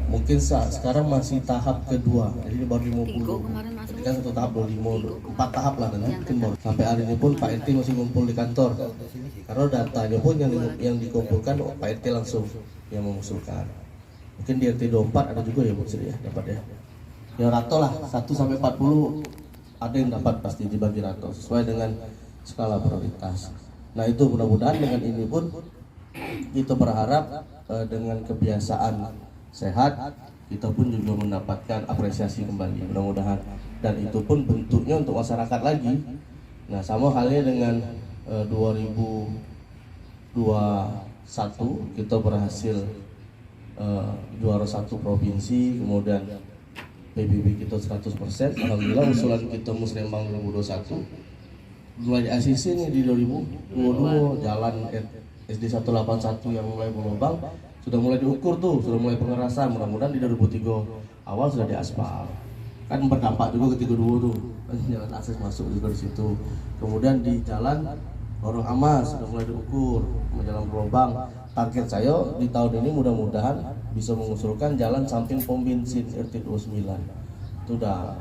Mungkin sekarang masih tahap kedua, jadi baru 50. Jadi kan 1 tahap 25, 4 tahap lah nanti. Sampai hari ini pun Pak RT masih ngumpul di kantor, karena datanya pun yang dikumpulkan Pak RT langsung yang mengusulkan. Mungkin di RT 24 ada juga ya Bu Sri ya, dapat ya. Ya rato lah 1 sampai 40 ada yang dapat, pasti dibagi rato sesuai dengan skala prioritas. Nah itu mudah-mudahan dengan ini pun kita berharap dengan kebiasaan sehat kita pun juga mendapatkan apresiasi kembali, mudah-mudahan. Dan itu pun bentuknya untuk masyarakat lagi. Nah sama halnya dengan 2021 kita berhasil juara 1 provinsi, kemudian PBB kita 100%. Alhamdulillah usulan kita Musrembang 2021 mulai di ACC nih di 2022, jalan SD 181 yang mulai berlubang sudah mulai diukur tuh, sudah mulai pengerasan. Mudah-mudahan di 2003 awal sudah diaspal. Kan berdampak juga ke 32 tuh, jalan akses masuk juga di situ. Kemudian di jalan Lorong Amas sudah mulai diukur, jalan berlubang. Target saya di tahun ini mudah-mudahan bisa mengusulkan jalan samping pom bensin RT 29. Itu udah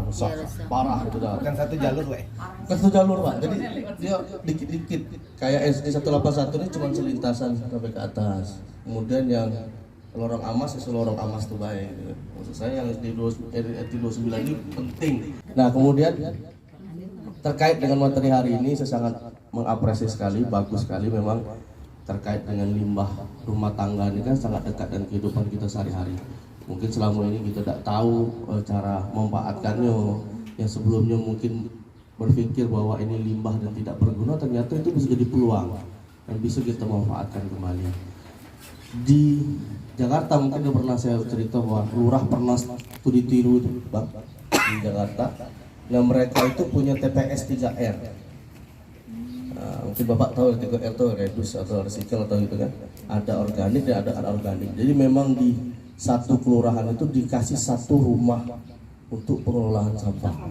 rusak parah itu dah. Bukan satu jalur, Pak. Bukan satu jalur, Pak. Jadi dia dikit-dikit. Kayak SD 181 ini cuma selintasan sampai ke atas. Kemudian yang Lorong Amas itu Lorong Amas tuh baik gitu. Maksud saya yang RT 29 ini penting. Nah, kemudian terkait dengan materi hari ini saya sangat mengapresiasi sekali, bagus sekali memang. Terkait dengan limbah rumah tangga ini kan sangat dekat dengan kehidupan kita sehari-hari. Mungkin selama ini kita tidak tahu cara memanfaatkannya. Yang sebelumnya mungkin berpikir bahwa ini limbah dan tidak berguna, ternyata itu bisa jadi peluang dan bisa kita manfaatkan kembali. Di Jakarta mungkin udah pernah saya cerita bahwa lurah pernah studi tiru Bang di Jakarta. Nah mereka itu punya TPS 3R. Mungkin Bapak tahu 3R itu reduce atau recycle atau gitu kan. Ada organik dan ada anorganik. Jadi memang di satu kelurahan itu dikasih 1 rumah untuk pengelolaan sampah.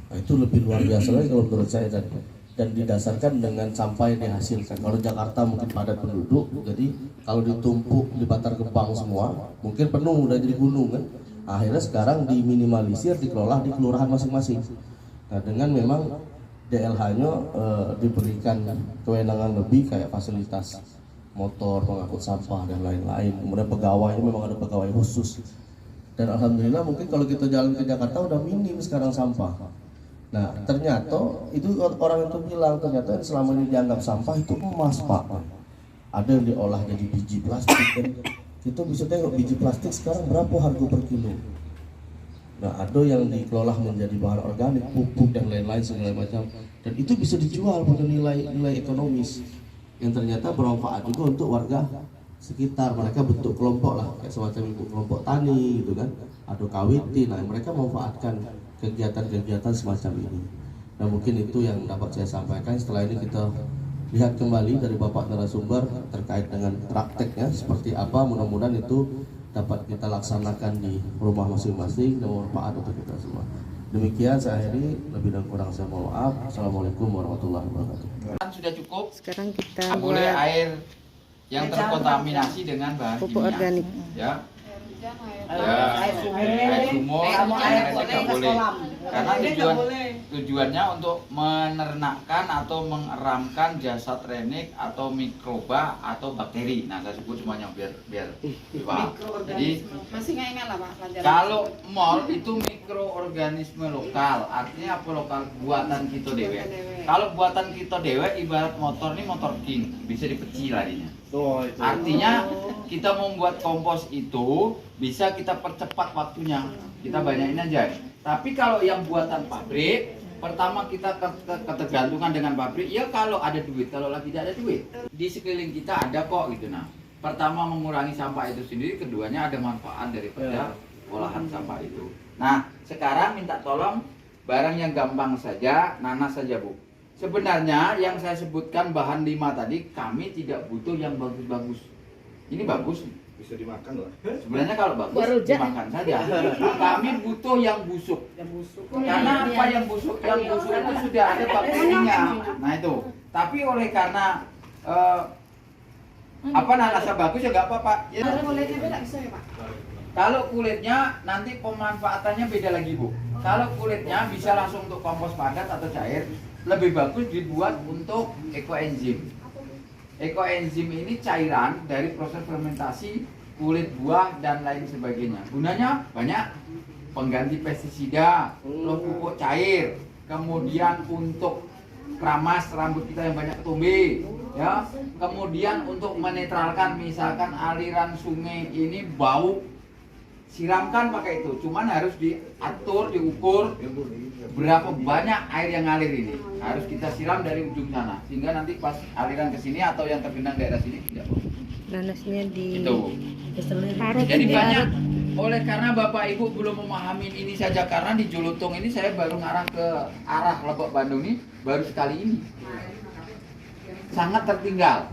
Nah, itu lebih luar biasa lagi kalau menurut saya, dan didasarkan dengan sampah yang dihasilkan. Kalau Jakarta mungkin padat penduduk, jadi kalau ditumpuk di Bantar Gebang semua mungkin penuh udah jadi gunung kan. Akhirnya sekarang diminimalisir, dikelola di kelurahan masing-masing. Nah dengan memang DLH-nya diberikan kewenangan lebih kayak fasilitas motor, pengangkut sampah dan lain-lain. Kemudian pegawainya memang ada pegawai khusus. Dan alhamdulillah mungkin kalau kita jalan ke Jakarta udah minim sekarang sampah. Nah ternyata itu orang itu bilang ternyata yang selama ini dianggap sampah itu emas Pak. Ada yang diolah jadi biji plastik kan. kita bisa tengok biji plastik sekarang berapa harga per kilo. Nah, ada yang dikelola menjadi bahan organik, pupuk dan lain-lain segala macam, dan itu bisa dijual pada nilai ekonomis yang ternyata bermanfaat juga untuk warga sekitar. Mereka bentuk kelompok lah, kayak semacam bentuk kelompok tani gitu kan, atau kawitin. Nah, mereka memanfaatkan kegiatan-kegiatan semacam ini. Nah, mungkin itu yang dapat saya sampaikan. Setelah ini kita lihat kembali dari Bapak narasumber terkait dengan prakteknya seperti apa. Mudah-mudahan itu dapat kita laksanakan di rumah masing-masing dan bermanfaat untuk kita semua. Demikian saya akhiri, lebih dan kurang saya mohon maaf. Assalamualaikum warahmatullahi wabarakatuh. Sudah cukup. Sekarang kita Tak boleh buat air yang terkontaminasi dengan bahan pupuk kimia. organik. Ya. Air sumur, sama air nggak boleh. Karena tujuannya untuk menernakkan atau mengeramkan jasad renik atau mikroba atau bakteri. Nah, saya sebut semuanya biar paham. Jadi masih nggak ingat lah Pak pelajaran. kalau mol itu mikroorganisme lokal, artinya apa lokal? Buatan kita dewe. Kalau buatan kita dewe ibarat motor nih, motor king, bisa dipeci larinya. Artinya kita membuat kompos itu bisa kita percepat waktunya, kita banyakin aja. Tapi kalau yang buatan pabrik, pertama kita ketergantungan dengan pabrik. Ya kalau ada duit, kalau lagi tidak ada duit, di sekeliling kita ada kok gitu. Nah, pertama mengurangi sampah itu sendiri, keduanya ada manfaat daripada olahan sampah itu. Nah, sekarang minta tolong barang yang gampang saja, nanas saja Bu. Sebenarnya yang saya sebutkan bahan 5 tadi, kami tidak butuh yang bagus-bagus. Ini bagus, Bisa dimakan lah. sebenarnya kalau bagus dimakan saja. Kami butuh yang busuk. Karena apa yang busuk? Yang busuk itu sudah ada bakterinya. Nah itu. Tapi oleh karena nanasnya bagus ya nggak apa-apa. Ya, Kulitnya beda bisa ya Pak? kalau kulitnya nanti pemanfaatannya beda lagi Bu. Kalau kulitnya bisa langsung untuk kompos padat atau cair, lebih bagus dibuat untuk ekoenzim. Ekoenzim ini cairan dari proses fermentasi kulit buah dan lain sebagainya. Gunanya banyak, pengganti pestisida, terus pupuk cair, kemudian untuk keramas rambut kita yang banyak ketumbe, ya. Kemudian untuk menetralkan misalkan aliran sungai ini bau, siramkan pakai itu. Cuman harus diatur, diukur berapa banyak air yang ngalir ini. Harus kita siram dari ujung sana sehingga nanti pas aliran ke sini atau yang tergenang daerah sini tidak bau. nanasnya di Itu. parut, Jadi diparut. banyak. Oleh karena Bapak Ibu belum memahami ini saja, karena di Julutung ini saya baru ngarah ke arah Lebak Bandung ini baru sekali ini. Sangat tertinggal.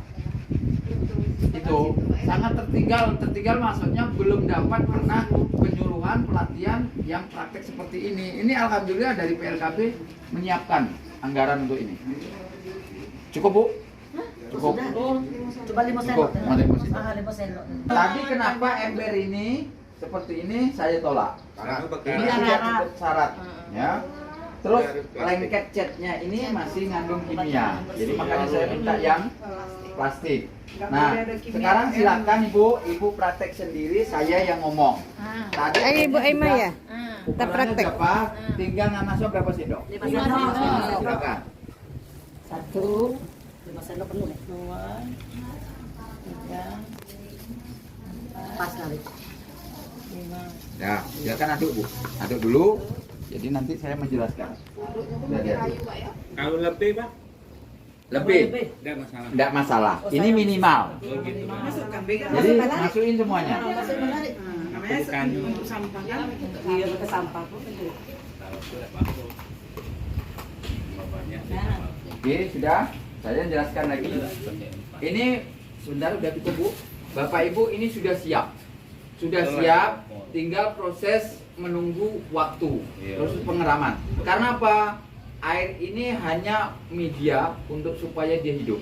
Itu sangat tertinggal maksudnya belum dapat pernah penyuluhan pelatihan yang praktek seperti ini. Ini alhamdulillah dari PLKB menyiapkan anggaran untuk ini. Cukup Bu? Cukup. Coba 5 Cukup. Mari, Bu. 5 sendok. Tadi kenapa ember ini seperti ini saya tolak? Ini tidak cukup syarat, ya. Terus lengket catnya ini masih ngandung kimia, jadi makanya saya minta yang plastik. Nah, sekarang silakan Ibu praktek sendiri, saya yang ngomong. Tadi Ibu Aima ya? Kita ukurannya praktek. berapa? Tinggal nanasnya berapa sendok? 5 sendok. Silakan. 1 5 sendok penuh nih. 2 3 pas kali. 5 Ya, silakan aduk Bu. Aduk dulu. Jadi nanti saya menjelaskan. Kalau lebih Pak, Lebih, tidak masalah. tidak masalah. Ini minimal. Jadi masukin semuanya. Bukan iya ke sampah tuh. Oke, sudah. Saya jelaskan lagi. Ini sebentar udah cukup Bu. Bapak Ibu ini sudah siap. Sudah siap, tinggal proses menunggu waktu, proses pengeraman. Karena apa? Air ini hanya media untuk supaya dia hidup.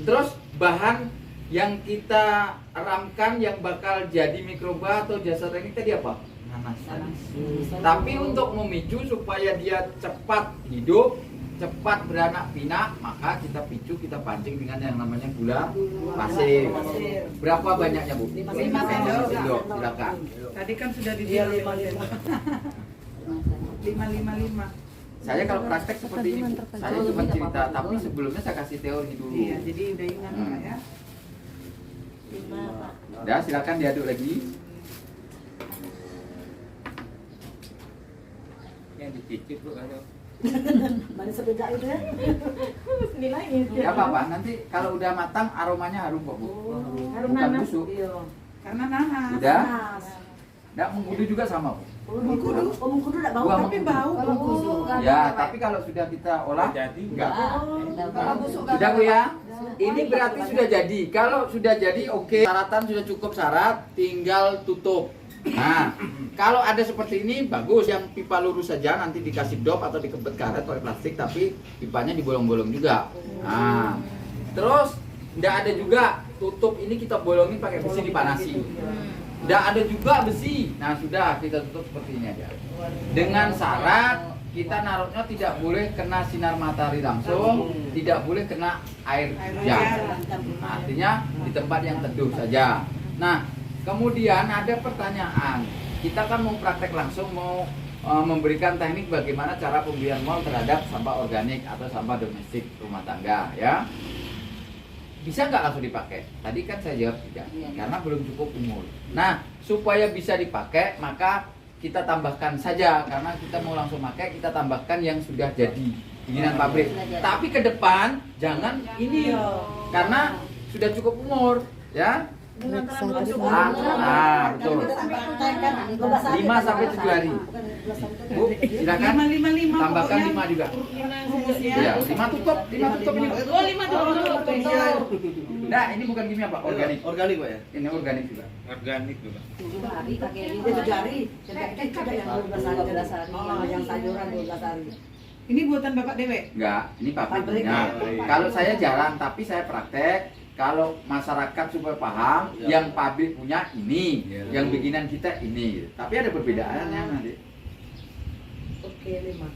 Terus bahan yang kita eramkan yang bakal jadi mikroba atau jasad renik tadi apa? Nanas. Tapi untuk memicu supaya dia cepat hidup, cepat beranak pinak, maka kita picu, kita pancing dengan yang namanya gula pasir. Berapa banyaknya Bu? 5 sendok. Silakan. Tadi kan sudah dibilang 5 Saya kalau praktek seperti ini, Bu. Saya cuma cerita, tapi sebelumnya saya kasih teori dulu. Iya, jadi udah ingat Pak ya. Ya, silakan diaduk lagi. Yang dicicip Bu kalau Mana sepeda itu ya? Nilainya. Ya apa-apa, nanti kalau udah matang aromanya harum kok Bu. Harum Bukan nanas. busuk. Iya. Karena nanas. Udah? Nanas. Nggak, mengkudu juga sama Bu. Mengkudu enggak bau. Buah Tapi mengkudu. bau. Ya, tapi kalau sudah kita olah jadi enggak. Kalau busuk Sudah Bu ya? Ini berarti sudah jadi. Kalau sudah jadi oke. Syaratan sudah cukup syarat, tinggal tutup. Nah, kalau ada seperti ini bagus, yang pipa lurus saja nanti dikasih dop atau dikebet karet oleh plastik, tapi pipanya dibolong-bolong juga. Nah, terus tidak ada juga tutup ini kita bolongin pakai besi dipanasi. Tidak ada juga besi. Nah, sudah kita tutup seperti ini aja. Dengan syarat kita naruhnya tidak boleh kena sinar matahari langsung, tidak boleh kena air hujan. Nah, artinya di tempat yang teduh saja. Nah, kemudian ada pertanyaan, kita kan mau praktek langsung, mau memberikan teknik bagaimana cara pemberian mol terhadap sampah organik atau sampah domestik rumah tangga, ya. Bisa nggak langsung dipakai? Tadi kan saya jawab tidak, karena belum cukup umur. Nah, supaya bisa dipakai, maka kita tambahkan saja, karena kita mau langsung pakai, kita tambahkan yang sudah jadi bikinan pabrik. Tapi ke depan jangan ini, karena sudah cukup umur, ya. Betul. 5 sampai 7 hari. Bu, silakan. 5. Tambahkan 5 juga. Ya, 5 tutup ini. Oh, 5 tutup. Nah, ini bukan kimia Pak, organik. Organik Pak ya? Ini organik juga. organik juga. 7 hari pakai ini. 7 hari. Tidak yang 12 hari. Oh, yang sayuran 12 hari. Ini buatan Bapak Dewe? Enggak, ini Pabrik. pabriknya. Kalau saya jarang, tapi saya praktek. Kalau masyarakat supaya paham, yang pabrik punya ini, yang bikinan kita ini. Tapi ada perbedaannya nanti. Oke, 5.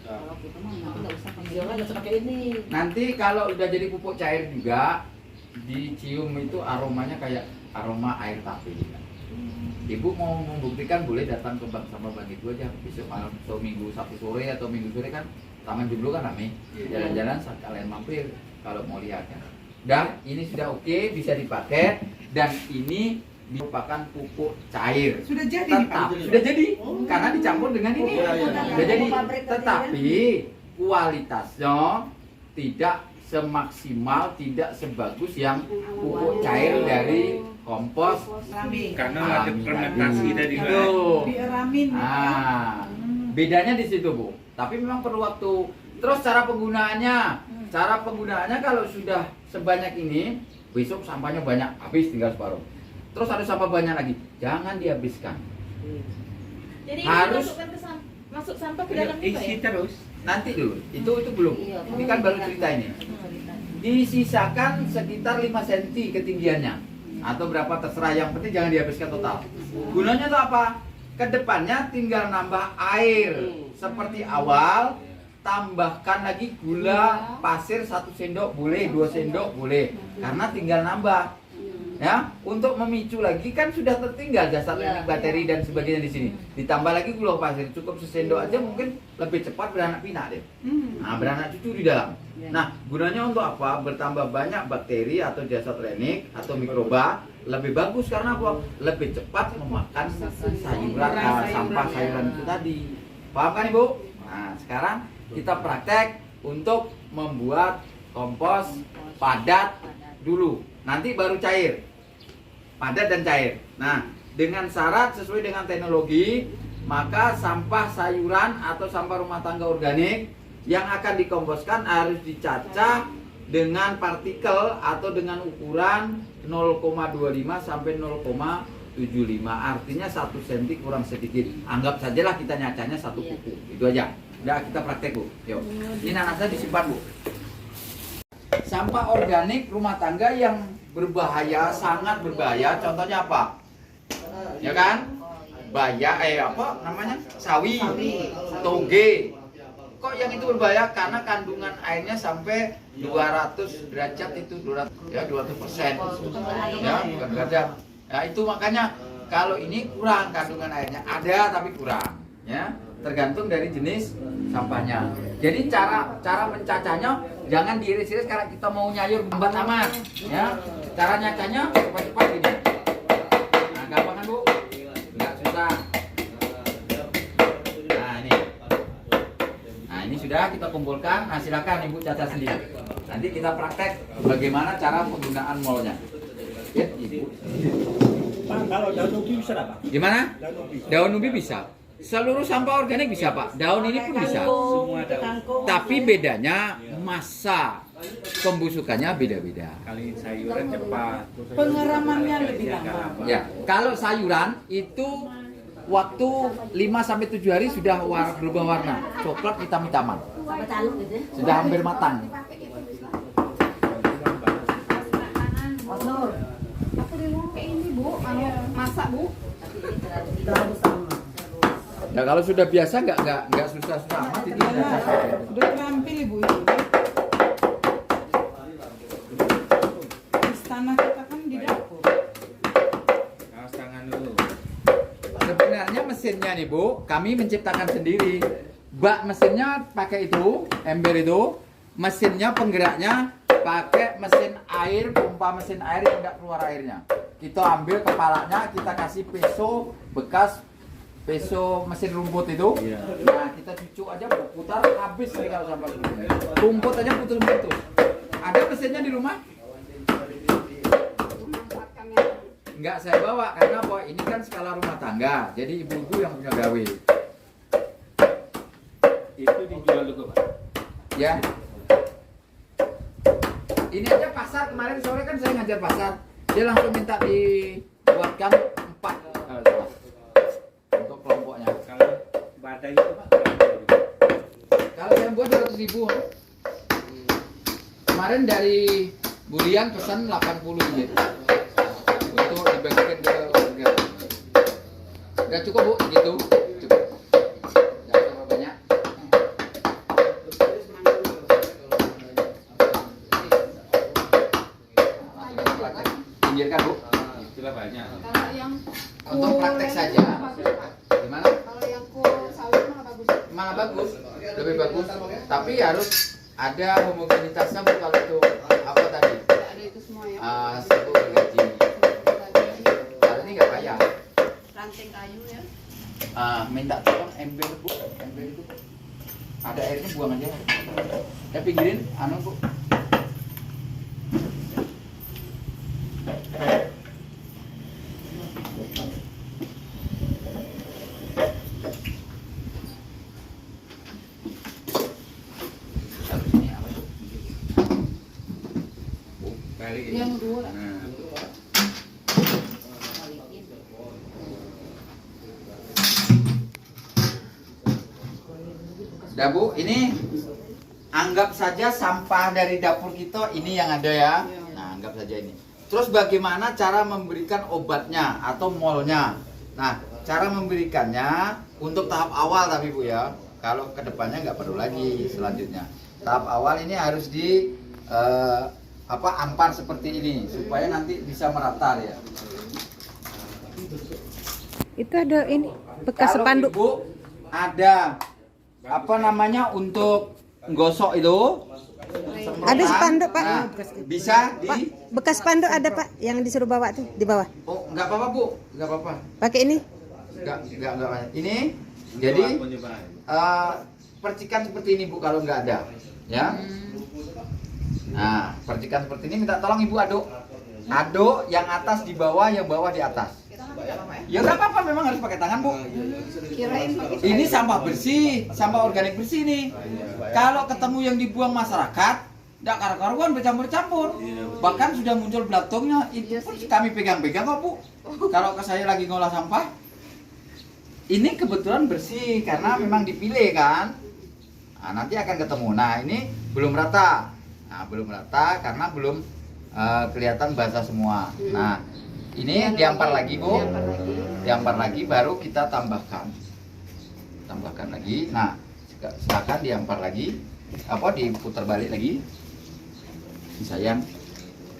Kalau kita mah nggak usah pakai ini. Nanti kalau udah jadi pupuk cair juga, dicium itu aromanya kayak aroma air tape juga. Ibu mau membuktikan boleh datang ke Bank Sampah Bank itu aja besok malam atau Minggu Sabtu sore atau Minggu sore kan Taman Joglo kan ramai. Jalan-jalan kalian mampir kalau mau lihat kan. Dan ini sudah oke, bisa dipakai, dan ini merupakan pupuk cair. Sudah jadi nih, Tetap Pak? sudah jadi karena dicampur dengan ini. Oh, iya. Sudah jadi, Pabrik tadi, tetapi kualitasnya tidak semaksimal, tidak sebagus yang pupuk cair dari kompos Rami. Karena ada fermentasi dari itu. luar. Dieramin. Ah, bedanya di situ Bu. Tapi memang perlu waktu. Terus cara penggunaannya, kalau sudah sebanyak ini, besok sampahnya banyak, habis tinggal separuh. Terus ada sampah banyak lagi, jangan dihabiskan. Jadi Harus masuk sampah ke dalam juga Isi ya? terus. nanti dulu. Itu belum. Ini kan baru cerita ini. Disisakan sekitar 5 cm ketinggiannya atau berapa terserah, yang penting jangan dihabiskan total. Gunanya itu apa? Kedepannya tinggal nambah air seperti awal, tambahkan lagi gula pasir 1 sendok boleh, 2 sendok boleh, karena tinggal nambah. Ya, untuk memicu lagi kan sudah tertinggal dasar teknik bakteri dan sebagainya di sini. Ditambah lagi gula pasir, cukup sesendok aja mungkin lebih cepat beranak pinak deh. Nah, beranak cucu di dalam. Nah, gunanya untuk apa? Bertambah banyak bakteri atau jasad renik atau mikroba, lebih bagus karena apa? Lebih cepat memakan sayuran, sampah sayuran itu tadi. Paham kan Ibu? Nah, sekarang kita praktek untuk membuat kompos padat dulu. Nanti baru cair, padat dan cair. Nah, dengan syarat sesuai dengan teknologi, maka sampah sayuran atau sampah rumah tangga organik yang akan dikomposkan harus dicacah dengan partikel atau dengan ukuran 0,25 sampai 0,75. Artinya 1 cm kurang sedikit. Anggap sajalah kita nyacanya 1 kuku. Itu aja. Udah, kita praktek Bu. Yuk. Ini nanasnya disimpan Bu. Sampah organik rumah tangga yang berbahaya, sangat berbahaya. Contohnya apa? Ya kan? Apa namanya? Sawi, toge. Kok yang itu berbahaya? Karena kandungan airnya sampai 200 derajat itu 200%. Ya, bukan derajat. Ya, itu makanya kalau ini kurang kandungan airnya. Ada tapi kurang, ya. Tergantung dari jenis sampahnya. Jadi cara mencacahnya jangan diiris-iris karena kita mau nyayur lambat amat, ya. Cara nyacanya cepat-cepat gini. Nah, gampang kan Bu? Nggak susah. Nah ini sudah kita kumpulkan. Nah silakan Ibu cacat sendiri. Nanti kita praktek bagaimana cara penggunaan molnya. Ya, Ibu. Pak, kalau daun ubi bisa Pak? Gimana? Daun ubi bisa. Seluruh sampah organik bisa Pak. Daun ini pun bisa. Semua daun. Tapi bedanya masa pembusukannya beda-beda. Kali sayuran cepat. Pengeramannya lebih lama. Ya, kalau sayuran itu waktu 5-7 hari sudah berubah warna, coklat hitam-hitaman. Sudah hampir matang. Aku di mau kayak ini Bu, kalau masak Bu. Nah, kalau sudah biasa nggak susah-susah amat ini. Udah terampil Ibu ini. Istana kita kan di dapur. Awas tangan dulu. Sebenarnya mesinnya nih Bu, kami menciptakan sendiri. Bak mesinnya pakai itu, ember itu. Mesinnya penggeraknya pakai mesin air, pompa mesin air yang tidak keluar airnya. Kita ambil kepalanya, kita kasih peso bekas peso mesin rumput itu. Nah kita cucuk aja, putar habis nih kalau sampai rumput aja putus-putus. Ada mesinnya di rumah? Enggak saya bawa karena apa? Ini kan skala rumah tangga. Jadi ibu-ibu yang punya gawe. Itu dijual juga Pak. Ya. Ini aja pasar kemarin sore kan saya ngajar pasar. Dia langsung minta dibuatkan 4 untuk kelompoknya. Kalau badai itu Pak. Kalau yang buat 200.000. Kemarin dari Bulian pesan 80 unit untuk dibagikan ke warga. Udah cukup Bu, gitu. Cukup. Jangan terlalu banyak. Pinggirkan Bu. Itulah banyak. Kalau yang Untuk praktek saja. Gimana? kalau yang kul sawit malah bagus. Malah bagus, lebih bagus. Tapi harus ada homogenitasnya Bu kalau itu apa tadi? Tidak ada itu semua ya. Sebu gergaji. Kalau ini nggak payah. Ranting kayu ya. Minta tolong ember Bu, ember itu ada airnya buang aja. Ya pinggirin, anu Bu. Balik ini. Yang dua. Nah. Dah Bu, ini anggap saja sampah dari dapur kita ini yang ada ya. Nah, anggap saja ini. Terus bagaimana cara memberikan obatnya atau molnya? Nah, cara memberikannya untuk tahap awal tapi Bu ya. Kalau kedepannya nggak perlu lagi selanjutnya. Tahap awal ini harus di ampar seperti ini supaya nanti bisa merata ya. Itu ada ini bekas Kalau spanduk. Ibu ada apa namanya untuk gosok itu? Ada spanduk Pak. Nah, bisa Pak, di bekas spanduk ada Pak yang disuruh bawa tuh di bawah. Oh, nggak apa-apa Bu, nggak apa-apa. Pakai ini. Nggak. Ini jadi percikan seperti ini Bu kalau nggak ada, ya. Nah, percikan seperti ini minta tolong Ibu aduk. Aduk yang atas di bawah, yang bawah di atas. Ya nggak apa-apa, memang harus pakai tangan Bu. Kirain pakai Ini sampah bersih, sampah organik bersih nih. Kalau ketemu yang dibuang masyarakat, nggak karu-karuan bercampur-campur. Bahkan sudah muncul belatungnya, itu pun kami pegang-pegang kok Bu. Kalau ke saya lagi ngolah sampah, ini kebetulan bersih karena memang dipilih kan. Nah, nanti akan ketemu. Nah ini belum rata. Nah belum rata karena belum kelihatan basah semua. Nah ini diampar lagi Bu. Diampar lagi baru kita tambahkan lagi. Nah silakan diampar lagi, diputar balik lagi sayang.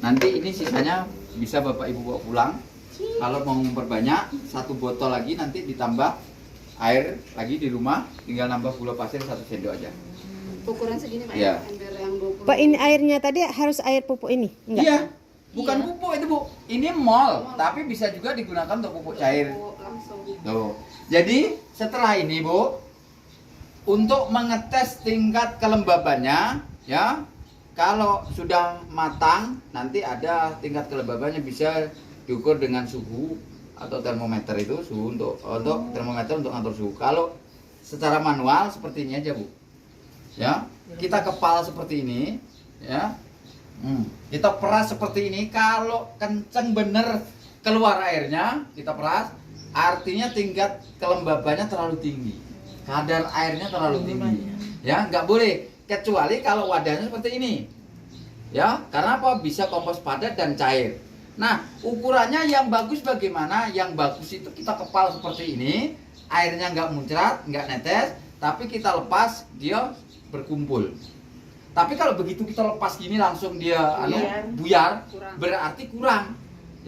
Nanti ini sisanya bisa Bapak Ibu bawa pulang. Kalau mau memperbanyak 1 botol lagi, nanti ditambah air lagi di rumah, tinggal nambah gula pasir 1 sendok aja. ukuran segini Pak. Iya. Ember yang 20. Pak, ini airnya tadi harus air pupuk ini? Enggak? Iya, Bukan pupuk itu Bu, ini mol, tapi bisa juga digunakan untuk pupuk cair. Tuh. Jadi setelah ini Bu, untuk mengetes tingkat kelembabannya, ya, kalau sudah matang, nanti ada tingkat kelembabannya bisa diukur dengan suhu atau termometer itu, suhu untuk termometer untuk ngatur suhu. Kalau secara manual seperti ini aja Bu, ya, kita kepal seperti ini, ya, kita peras seperti ini. Kalau kenceng bener keluar airnya, kita peras, artinya tingkat kelembabannya terlalu tinggi, kadar airnya terlalu tinggi, ya, nggak boleh, kecuali kalau wadahnya seperti ini, ya, karena apa? Bisa kompos padat dan cair. Nah, ukurannya yang bagus bagaimana? Yang bagus itu kita kepal seperti ini, airnya nggak muncrat, nggak netes, tapi kita lepas dia berkumpul. Tapi kalau begitu kita lepas gini langsung dia buyar, berarti kurang,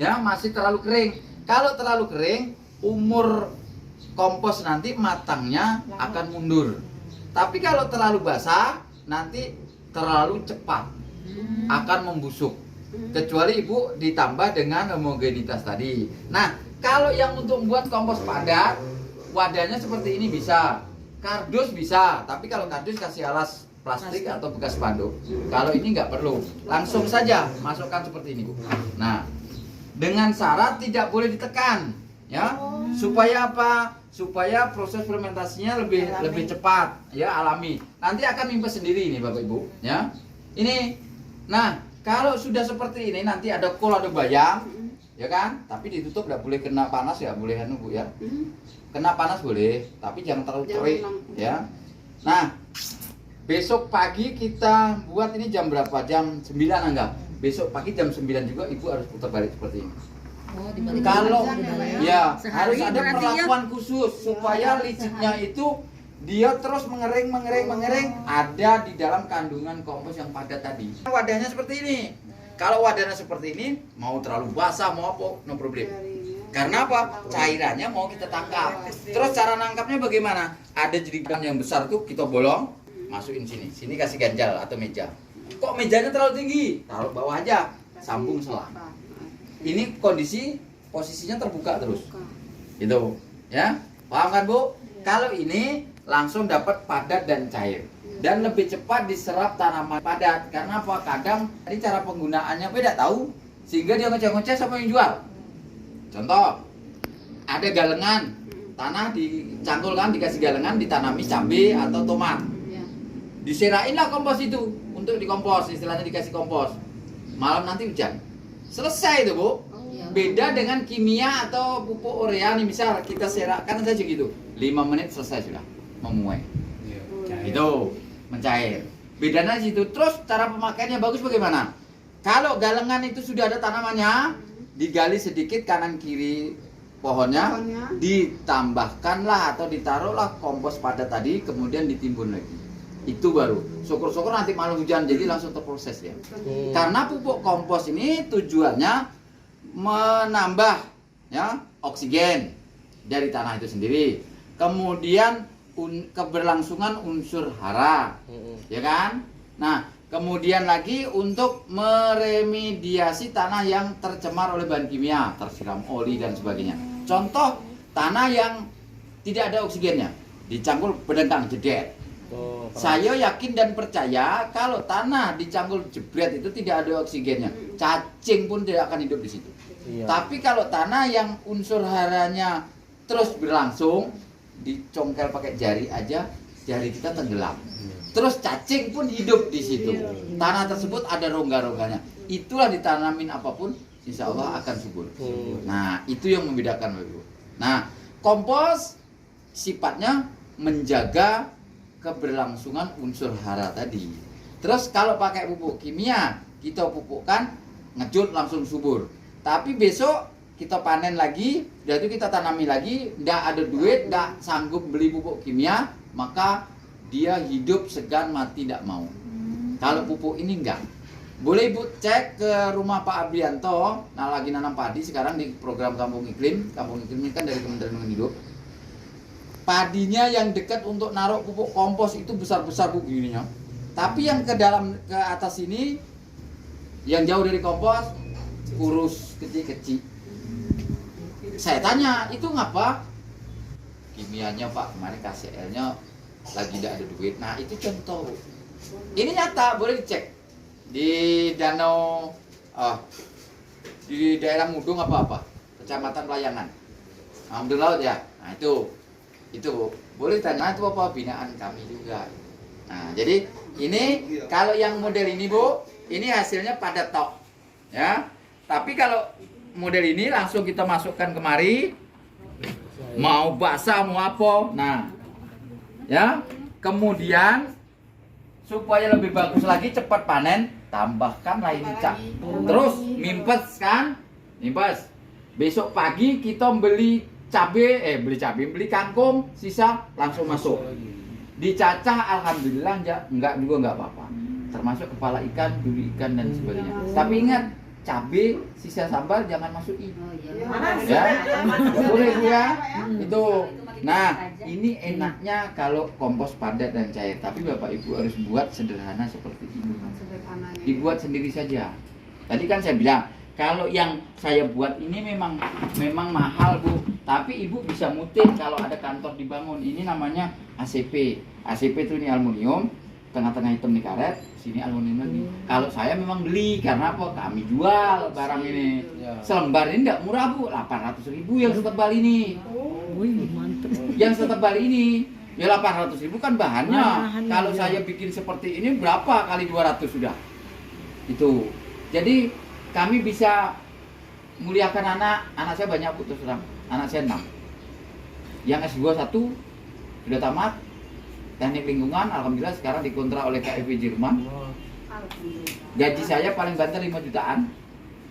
ya, masih terlalu kering. Kalau terlalu kering, umur kompos nanti matangnya akan mundur. Tapi kalau terlalu basah, nanti terlalu cepat akan membusuk. Kecuali Ibu ditambah dengan homogenitas tadi. Nah, kalau yang untuk membuat kompos padat, wadahnya seperti ini bisa, kardus bisa. Tapi kalau kardus kasih alas plastik atau bekas spanduk. Kalau ini nggak perlu, langsung saja masukkan seperti ini Bu. Nah, dengan syarat tidak boleh ditekan, ya, supaya apa? Supaya proses fermentasinya lebih cepat, ya, alami. Nanti akan mimpes sendiri ini Bapak Ibu, ya. Ini, nah, kalau sudah seperti ini nanti ada kol, ada bayam, ya kan? Tapi ditutup, nggak boleh kena panas, ya, boleh Bu, ya. Kena panas boleh, tapi jangan terlalu terik, ya. Nah, besok pagi kita buat ini jam berapa? Jam 9 enggak? Besok pagi jam 9 juga Ibu harus putar balik seperti ini. Kalau ya harus ada perlakuan khusus supaya licitnya itu dia terus mengering ada di dalam kandungan kompos yang padat tadi. Wadahnya seperti ini. Kalau wadahnya seperti ini, mau terlalu basah mau apa, no problem. Karena apa? Cairannya mau kita tangkap. Terus cara nangkapnya bagaimana? Ada jerigan yang besar tuh kita bolong, masukin sini. Sini kasih ganjal atau meja. Kok mejanya terlalu tinggi? Taruh bawah aja, sambung selang. Ini posisinya terbuka terus. Gitu, ya. Paham kan Bu? Kalau ini langsung dapat padat dan cair. Dan lebih cepat diserap tanaman padat. Karena apa? Kadang ini cara penggunaannya beda tahu, sehingga dia ngoceh-ngoceh sama yang jual. Contoh, ada galengan tanah dicangkulkan, dikasih galengan, ditanami cabai atau tomat. Diserainlah kompos itu untuk dikompos, istilahnya dikasih kompos. Malam nanti hujan. Selesai itu Bu. Beda dengan kimia atau pupuk urea nih, misal kita serakkan saja gitu, 5 menit selesai sudah memuai. Itu mencair. Bedanya situ. Terus cara pemakaiannya bagus bagaimana? Kalau galengan itu sudah ada tanamannya, digali sedikit kanan kiri pohonnya, ditambahkanlah atau ditaruhlah kompos padat tadi, kemudian ditimbun lagi. Itu baru. Syukur-syukur nanti malam hujan jadi langsung terproses ya. Karena pupuk kompos ini tujuannya menambah, ya, oksigen dari tanah itu sendiri. Kemudian keberlangsungan unsur hara, ya kan? Nah, kemudian lagi untuk meremediasi tanah yang tercemar oleh bahan kimia, tersiram oli dan sebagainya. Contoh tanah yang tidak ada oksigennya, dicangkul berdengkang jedet. Saya yakin dan percaya kalau tanah dicangkul jebret itu tidak ada oksigennya, cacing pun tidak akan hidup di situ. Tapi kalau tanah yang unsur haranya terus berlangsung, dicongkel pakai jari aja, jari kita tenggelam. Terus cacing pun hidup di situ. Tanah tersebut ada rongga-rongganya. Itulah ditanamin apapun, insya Allah akan subur. Nah, itu yang membedakan Bapak. Nah, kompos sifatnya menjaga keberlangsungan unsur hara tadi. Terus kalau pakai pupuk kimia, kita pupukkan ngejut langsung subur. Tapi besok kita panen lagi, dan itu kita tanami lagi, ndak ada duit, ndak sanggup beli pupuk kimia, maka dia hidup segan mati tidak mau. Kalau pupuk ini enggak. Boleh Ibu cek ke rumah Pak Abrianto, nah lagi nanam padi sekarang di program Kampung Iklim. Kampung Iklim ini kan dari Kementerian Lingkungan Hidup. Padinya yang dekat untuk naruh pupuk kompos itu besar-besar Bu gininya. Tapi yang ke atas ini, yang jauh dari kompos, urus kecil-kecil. Saya tanya, itu ngapa? Kimianya Pak, kemarin KCL-nya lagi tidak ada duit. Nah itu contoh. Ini nyata, boleh dicek di danau, di daerah Mudung apa-apa, Kecamatan Layangan, Alhamdulillah ya. Nah itu boleh tanya, itu apa binaan kami juga. Nah jadi ini kalau yang model ini Bu, ini hasilnya padat tok, ya. Tapi kalau model ini langsung kita masukkan kemari, mau basah mau apa, nah, ya. Kemudian supaya lebih bagus lagi, cepat panen, tambahkan lain cap. Terus mimpes kan, mimpes. Besok pagi kita beli kangkung, sisa langsung masuk. Dicacah, alhamdulillah enggak apa-apa. Termasuk kepala ikan, duri ikan dan sebagainya. Tapi ingat, cabai sisa sambal jangan masukin. Ya, boleh Bu ya. Itu. Nah, ini enaknya kalau kompos padat dan cair. Tapi Bapak Ibu harus buat sederhana seperti ini. Dibuat sendiri saja. Tadi kan saya bilang, kalau yang saya buat ini memang mahal Bu. Tapi Ibu bisa mutin kalau ada kantor dibangun. Ini namanya ACP. ACP itu ini aluminium, tengah-tengah hitam nih karet, sini aluminium lagi. Kalau saya memang beli, karena apa? Kami jual barang ini. Selembar ini enggak murah Bu, 800.000 yang setebal ini. Yang setebal ini, ya 800.000 kan bahannya. Kalau saya bikin seperti ini berapa kali 200 sudah? Itu. Jadi kami bisa muliakan anak saya banyak Bu, terus terang. Anak saya 6. Yang S2 1 sudah tamat teknik lingkungan, alhamdulillah sekarang dikontrak oleh KfW Jerman. Gaji saya paling banter 5 jutaan.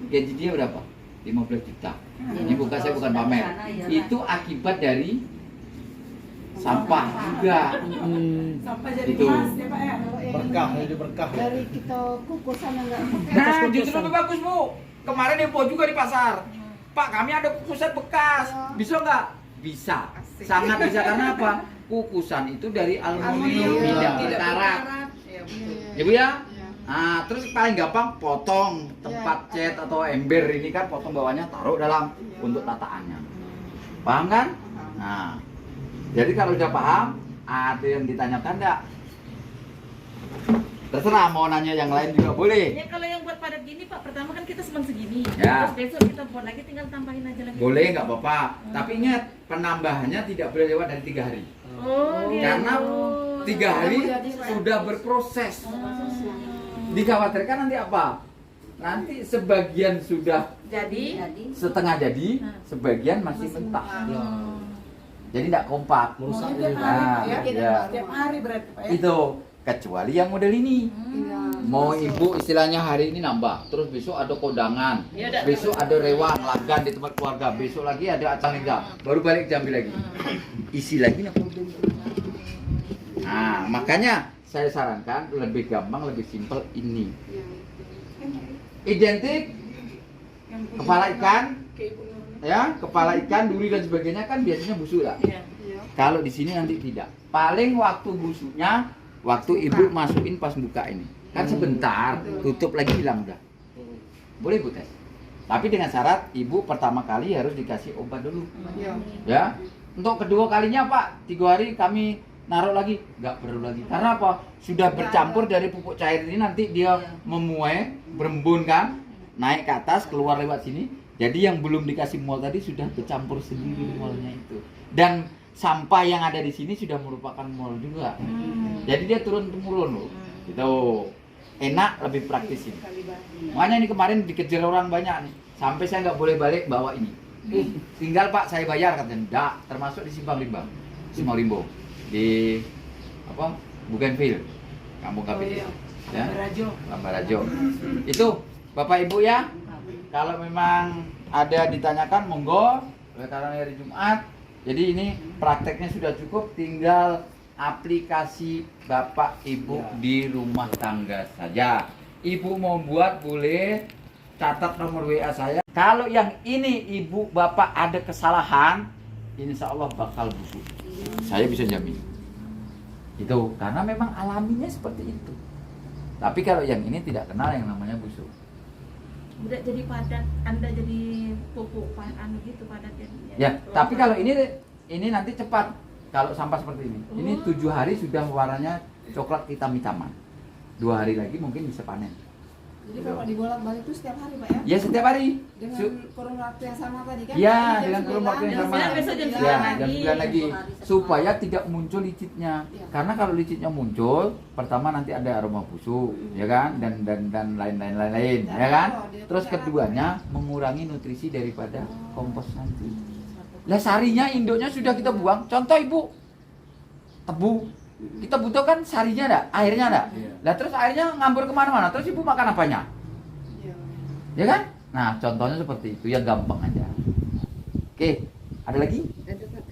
Gaji dia berapa? 15 juta. Ini saya bukan pamer. Itu akibat dari sampah juga. Sampai jadi Itu. emas ya Pak ya. Berkah, jadi berkah. Dari kita kukusan enggak Nah, justru lebih bagus Bu. Kemarin info juga di pasar. Pak, kami ada kukusan bekas. Bisa nggak? Bisa. Sangat bisa, karena apa? Kukusan itu dari aluminium, tidak berkarat. Ya Bu ya? Nah, terus paling gampang potong tempat cat atau ember ini kan, potong bawahnya, taruh dalam untuk tataannya. Paham kan? Nah, jadi kalau udah paham, ada yang ditanyakan enggak? Terserah, mau nanya yang lain juga boleh. Ya kalau yang buat padat gini Pak, pertama kan kita cuma segini. Ya. Terus besok kita buat lagi, tinggal tambahin aja lagi. Boleh, nggak apa-apa. Tapi ingat, penambahannya tidak boleh lewat dari 3 hari. Oh, gitu. Karena 3 hari sudah berproses. Dikhawatirkan nanti apa? Nanti sebagian sudah Jadi setengah jadi, sebagian masih mentah. Jadi tidak kompak. Nah, ya. Tiap hari berarti Pak ya. Itu kecuali yang model ini. Mau Ibu istilahnya hari ini nambah, terus besok ada kondangan, besok ada rewang lagan di tempat keluarga, besok lagi ada acara nikah, baru balik Jambi lagi, isi lagi. Nah, makanya saya sarankan lebih gampang, lebih simpel ini. Identik kepala ikan, ya, kepala ikan, duri dan sebagainya kan biasanya busuk lah. Kalau di sini nanti tidak. Paling waktu busuknya waktu Ibu masukin pas buka ini. Kan sebentar, tutup lagi hilang udah. Boleh Bu tes. Tapi dengan syarat Ibu pertama kali harus dikasih obat dulu. Ya. Untuk kedua kalinya Pak, 3 hari kami naruh lagi, nggak perlu lagi. Karena apa? Sudah bercampur dari pupuk cair ini, nanti dia memuai, berembun kan, naik ke atas, keluar lewat sini. Jadi yang belum dikasih mol tadi sudah bercampur sendiri molnya itu. Dan sampah yang ada di sini sudah merupakan mol juga. Jadi dia turun-temurun loh. Gitu. Enak, lebih praktis ini. Makanya ini kemarin dikejar orang banyak nih. Sampai saya nggak boleh balik bawa ini. Tinggal Pak saya bayar katanya. Enggak, termasuk di Simpang Limbo. Di apa? Bougainville. Kampung KPD. Ya. Lambarajo. Itu Bapak Ibu ya. Kalau memang ada ditanyakan monggo. Karena hari Jumat. Jadi ini prakteknya sudah cukup, tinggal aplikasi Bapak Ibu di rumah tangga saja. Ibu mau buat boleh catat nomor WA saya. Kalau yang ini Ibu Bapak ada kesalahan, insya Allah bakal busuk. Saya bisa jamin. Itu karena memang alaminya seperti itu. Tapi kalau yang ini tidak kenal yang namanya busuk. udah jadi padat, Anda jadi pupuk anu gitu padat jadinya. Ya, tapi kalau ini nanti cepat. Kalau sampah seperti ini 7 hari sudah warnanya coklat hitam-hitaman. 2 hari lagi mungkin bisa panen. Jadi kalau dibolak-balik itu setiap hari Pak ya? Ya setiap hari. Dengan kurun waktu yang sama tadi kan? Ya, Jam dengan kurun 9, waktu yang jam sama. 9, Besok jam 9 Ya, lagi. jam 9 lagi. Supaya tidak muncul licitnya. Karena kalau licitnya muncul, pertama nanti ada aroma busuk, ya kan? Dan lain-lain, ya kan? Terus keduanya mengurangi nutrisi daripada kompos nanti. Lah sarinya induknya sudah kita buang. Contoh Ibu, tebu. Kita butuh kan sarinya enggak? Airnya enggak? Lah terus airnya ngambur kemana-mana. Terus Ibu makan apanya? Ya kan? Nah contohnya seperti itu, ya gampang aja. Oke, ada lagi? Ada, Pak.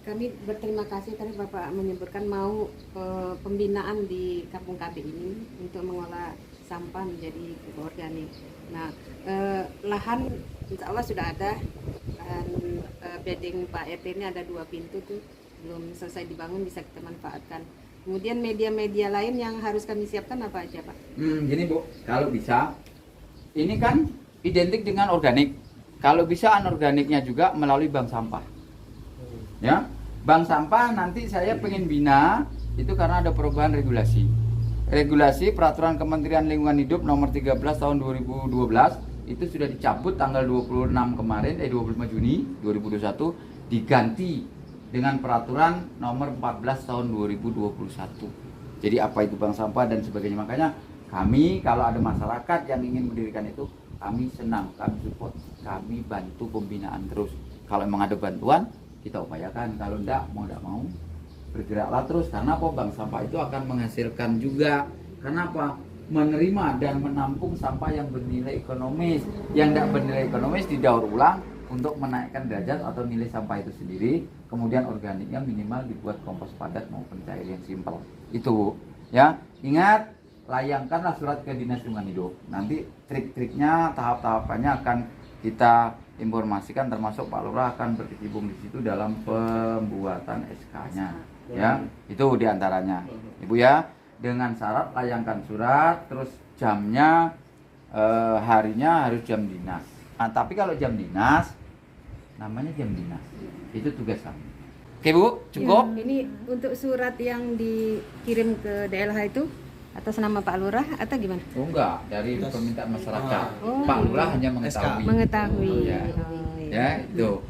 Kami berterima kasih tadi Bapak menyebutkan mau pembinaan di Kampung KB ini untuk mengolah sampah menjadi pupuk organik. Nah, lahan insya Allah sudah ada, dan bedding Pak RT ini ada 2 pintu tuh, belum selesai dibangun, bisa kita manfaatkan. Kemudian media-media lain yang harus kami siapkan apa aja Pak? Gini Bu, kalau bisa, ini kan identik dengan organik. Kalau bisa anorganiknya juga melalui bank sampah. Ya, bank sampah nanti saya pengen bina itu karena ada perubahan regulasi. Regulasi Peraturan Kementerian Lingkungan Hidup nomor 13 tahun 2012 itu sudah dicabut tanggal 26 kemarin 25 Juni 2021, diganti dengan peraturan nomor 14 tahun 2021. Jadi apa itu bank sampah dan sebagainya. Makanya kami kalau ada masyarakat yang ingin mendirikan itu, kami senang, kami support, kami bantu pembinaan terus. Kalau memang ada bantuan, kita upayakan. Kalau enggak mau bergeraklah terus. Karena apa? Bank sampah itu akan menghasilkan juga. Karena apa? Menerima dan menampung sampah yang bernilai ekonomis. Yang tidak bernilai ekonomis didaur ulang untuk menaikkan derajat atau nilai sampah itu sendiri. Kemudian organiknya minimal dibuat kompos padat maupun cair yang simpel. Itu Bu. Ya, ingat, layangkanlah surat ke Dinas Lingkungan Hidup. Nanti trik-triknya, tahap-tahapannya akan kita informasikan, termasuk Pak Lurah akan berkecimpung di situ dalam pembuatan SK-nya. Ya, itu diantaranya. Ibu ya, dengan syarat layangkan surat, terus jamnya, harinya harus jam dinas. Nah, tapi kalau jam dinas, namanya jam dinas. Itu tugas kami. Oke Bu, cukup? Ya, ini untuk surat yang dikirim ke DLH itu atas nama Pak Lurah atau gimana? Oh enggak, dari permintaan masyarakat. Oh. Pak Lurah hanya mengetahui. Mengetahui. Ya. Oh, iya. Ya, itu.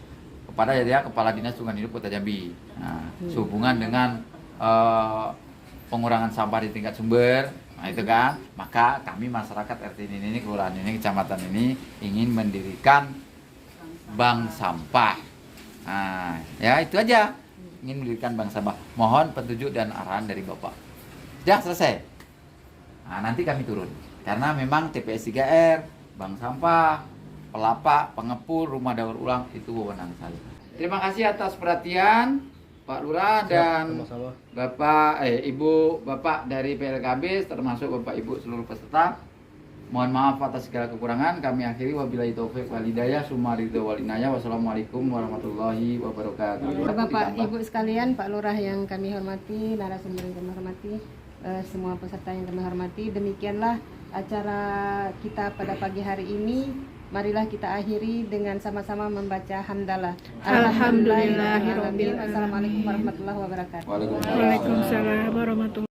Kepada ya Kepala Dinas Lingkungan Hidup Kota Jambi. Nah, sehubungan dengan pengurangan sampah di tingkat sumber, nah itu kan, maka kami masyarakat RT ini, kelurahan ini, kecamatan ini ingin mendirikan bank sampah. Nah, ya itu aja. Ingin mendirikan bank sampah. Mohon petunjuk dan arahan dari Bapak. Sudah selesai. Nah, nanti kami turun. Karena memang TPS 3R, bank sampah, pelapak, pengepul, rumah daur ulang itu wewenang saya. Terima kasih atas perhatian Pak Lurah dan Ibu Bapak dari PLKB, termasuk Bapak Ibu seluruh peserta. Mohon maaf atas segala kekurangan. Kami akhiri wabillahi taufik wal hidayah, summa ridho wal inayah. Wassalamualaikum warahmatullahi wabarakatuh. Bapak Ibu sekalian, Pak Lurah yang kami hormati, narasumber yang kami hormati, semua peserta yang kami hormati, demikianlah acara kita pada pagi hari ini. Marilah kita akhiri dengan sama-sama membaca hamdalah. Alhamdulillahirabbil alamin. Assalamualaikum warahmatullahi wabarakatuh. Waalaikumsalam warahmatullahi wabarakatuh.